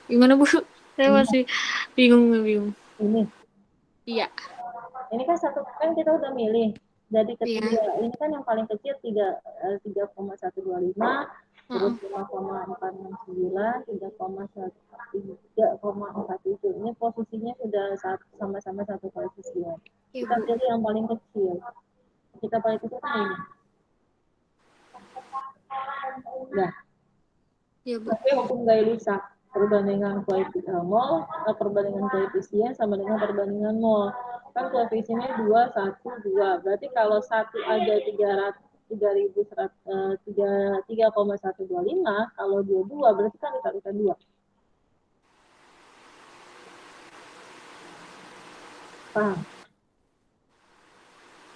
Gimana, Bu? Saya masih bingung. Ini. Iya. Ini kan kita udah milih. Jadi ketiga, Iya. ini kan yang paling kecil 3,125, terus 5,469, 3,47. Ini posisinya sudah sama-sama satu koefisien. Kita pilih yang paling kecil. Kita paling kecil kan ini. Nah, tapi hukum Gay-Lussac, perbandingan koefisien sama dengan perbandingan mol. Kan koefisiennya 2, 1, 2. Berarti kalau satu ada 3,125, kalau dia 2 berarti kan dikalikan 2. Paham?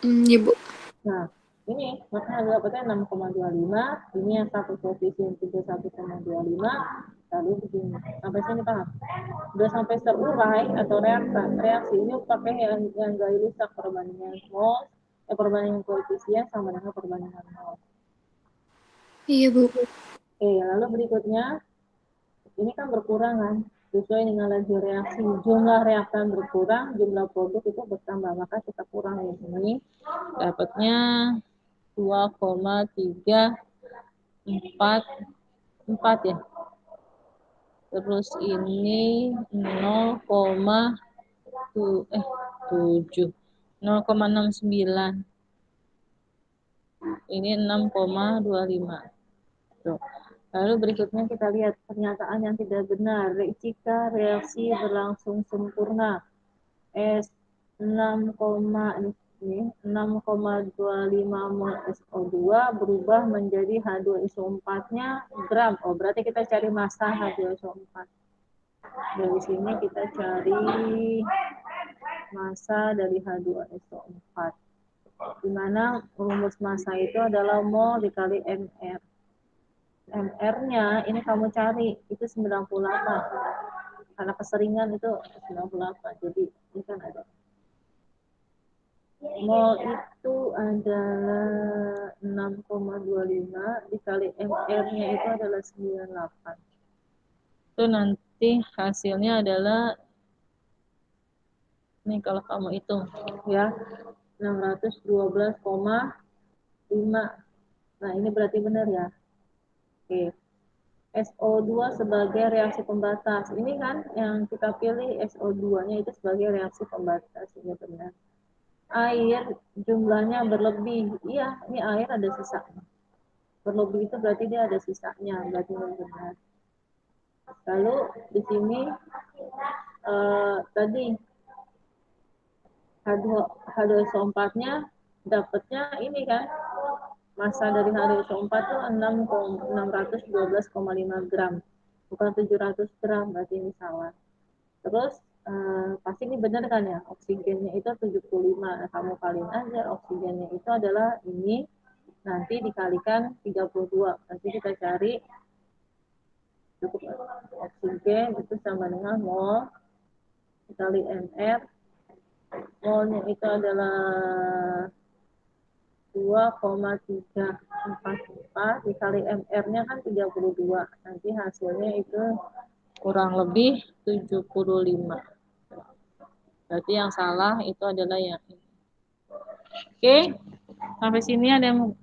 Iya, Bu. Nah, ini maka dapatnya 6,25, ini yang satu koefisien 31,25, lalu begini. Sampai sini paham? Udah sampai terurai atau reaksi ini pakai yang Gay-Lussac perbandingan mol, perbandingan koefisien sama dengan perbandingan mol. Iya, Bu. Oke, lalu berikutnya ini kan berkurang kan, sesuai dengan laju reaksi. Jumlah reaktan berkurang, jumlah produk itu bertambah, maka kita kurang di sini. Dapatnya 2,344 ya. Terus ini 0,69. Ini 6,25. Tuh. Lalu berikutnya kita lihat pernyataan yang tidak benar. Jika reaksi berlangsung sempurna, S6,25 mol SO2 berubah menjadi H2SO4-nya gram. Oh, berarti kita cari massa H2SO4. Dari sini kita cari massa dari H2SO4. Di mana rumus massa itu adalah mol dikali MR. MR-nya ini kamu cari, itu 98. Karena keseringan itu 98. Jadi ini kan ada. Mol itu adalah 6,25 dikali MR-nya itu adalah 98. Itu nanti hasilnya adalah ini kalau kamu hitung ya 612,5. Nah, ini berarti benar ya. Oke. SO2 sebagai reaksi pembatas. Ini kan yang kita pilih SO2-nya itu sebagai reaksi pembatas. Ini benar. Air jumlahnya berlebih. Iya, ini air ada sisa. berlebih itu berarti dia ada sisanya, berarti benar. Lalu di sini tadi H2SO4-nya dapatnya ini kan, massa dari H2SO4 itu 612,5 gram, bukan 700 gram, berarti ini salah. Terus pasti ini benar kan ya, oksigennya itu 75. Nah, kamu kaliin aja oksigennya itu adalah ini, nanti dikalikan 32. Nanti kita cari cukup oksigen itu sama dengan mol dikali mR. Molnya itu adalah 2,344 dikali mR-nya kan 32. Nanti hasilnya itu kurang lebih 75. Berarti yang salah itu adalah yang ini. Oke, sampai sini ada yang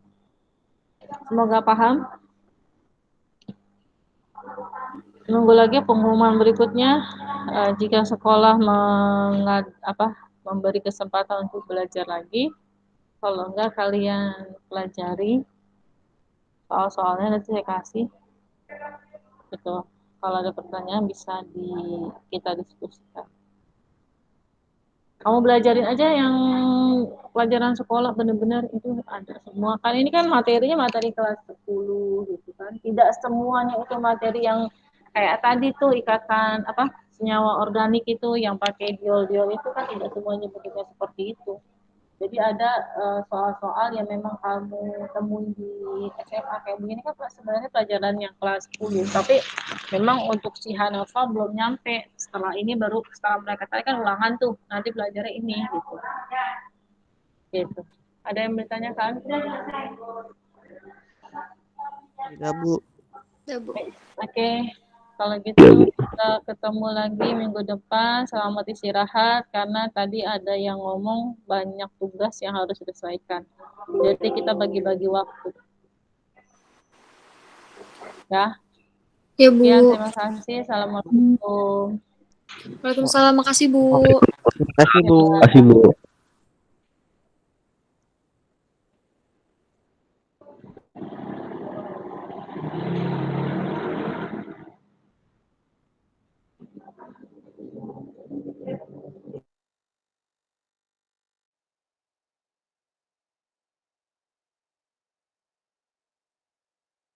semoga paham. Nunggu lagi pengumuman berikutnya. Jika sekolah memberi kesempatan untuk belajar lagi, kalau enggak kalian pelajari soal-soalnya, nanti saya kasih. Betul. Kalau ada pertanyaan bisa kita diskusikan. Kamu belajarin aja yang pelajaran sekolah, benar-benar itu ada semua. Kan ini kan materinya materi kelas 10 gitu kan. Tidak semuanya itu materi yang kayak tadi tuh ikatan senyawa organik itu yang pakai diol-diol itu kan tidak semuanya begitu seperti itu. Jadi ada soal-soal yang memang kamu temui di SMA kayak begini kan sebenarnya pelajaran yang kelas 10. Tapi memang untuk si Hanafa belum nyampe. Setelah mereka tadi kan ulangan tuh. Nanti belajarnya ini gitu. Gitu. Ada yang bertanyakan? Tidak, Bu. Oke. Kalau gitu kita ketemu lagi minggu depan. Selamat istirahat karena tadi ada yang ngomong banyak tugas yang harus diselesaikan. Jadi kita bagi-bagi waktu. Ya. Ya, Bu. Sekian, terima kasih. Assalamualaikum. Waalaikumsalam, makasih, Bu. Terima kasih, Bu. Terima kasih, Bu.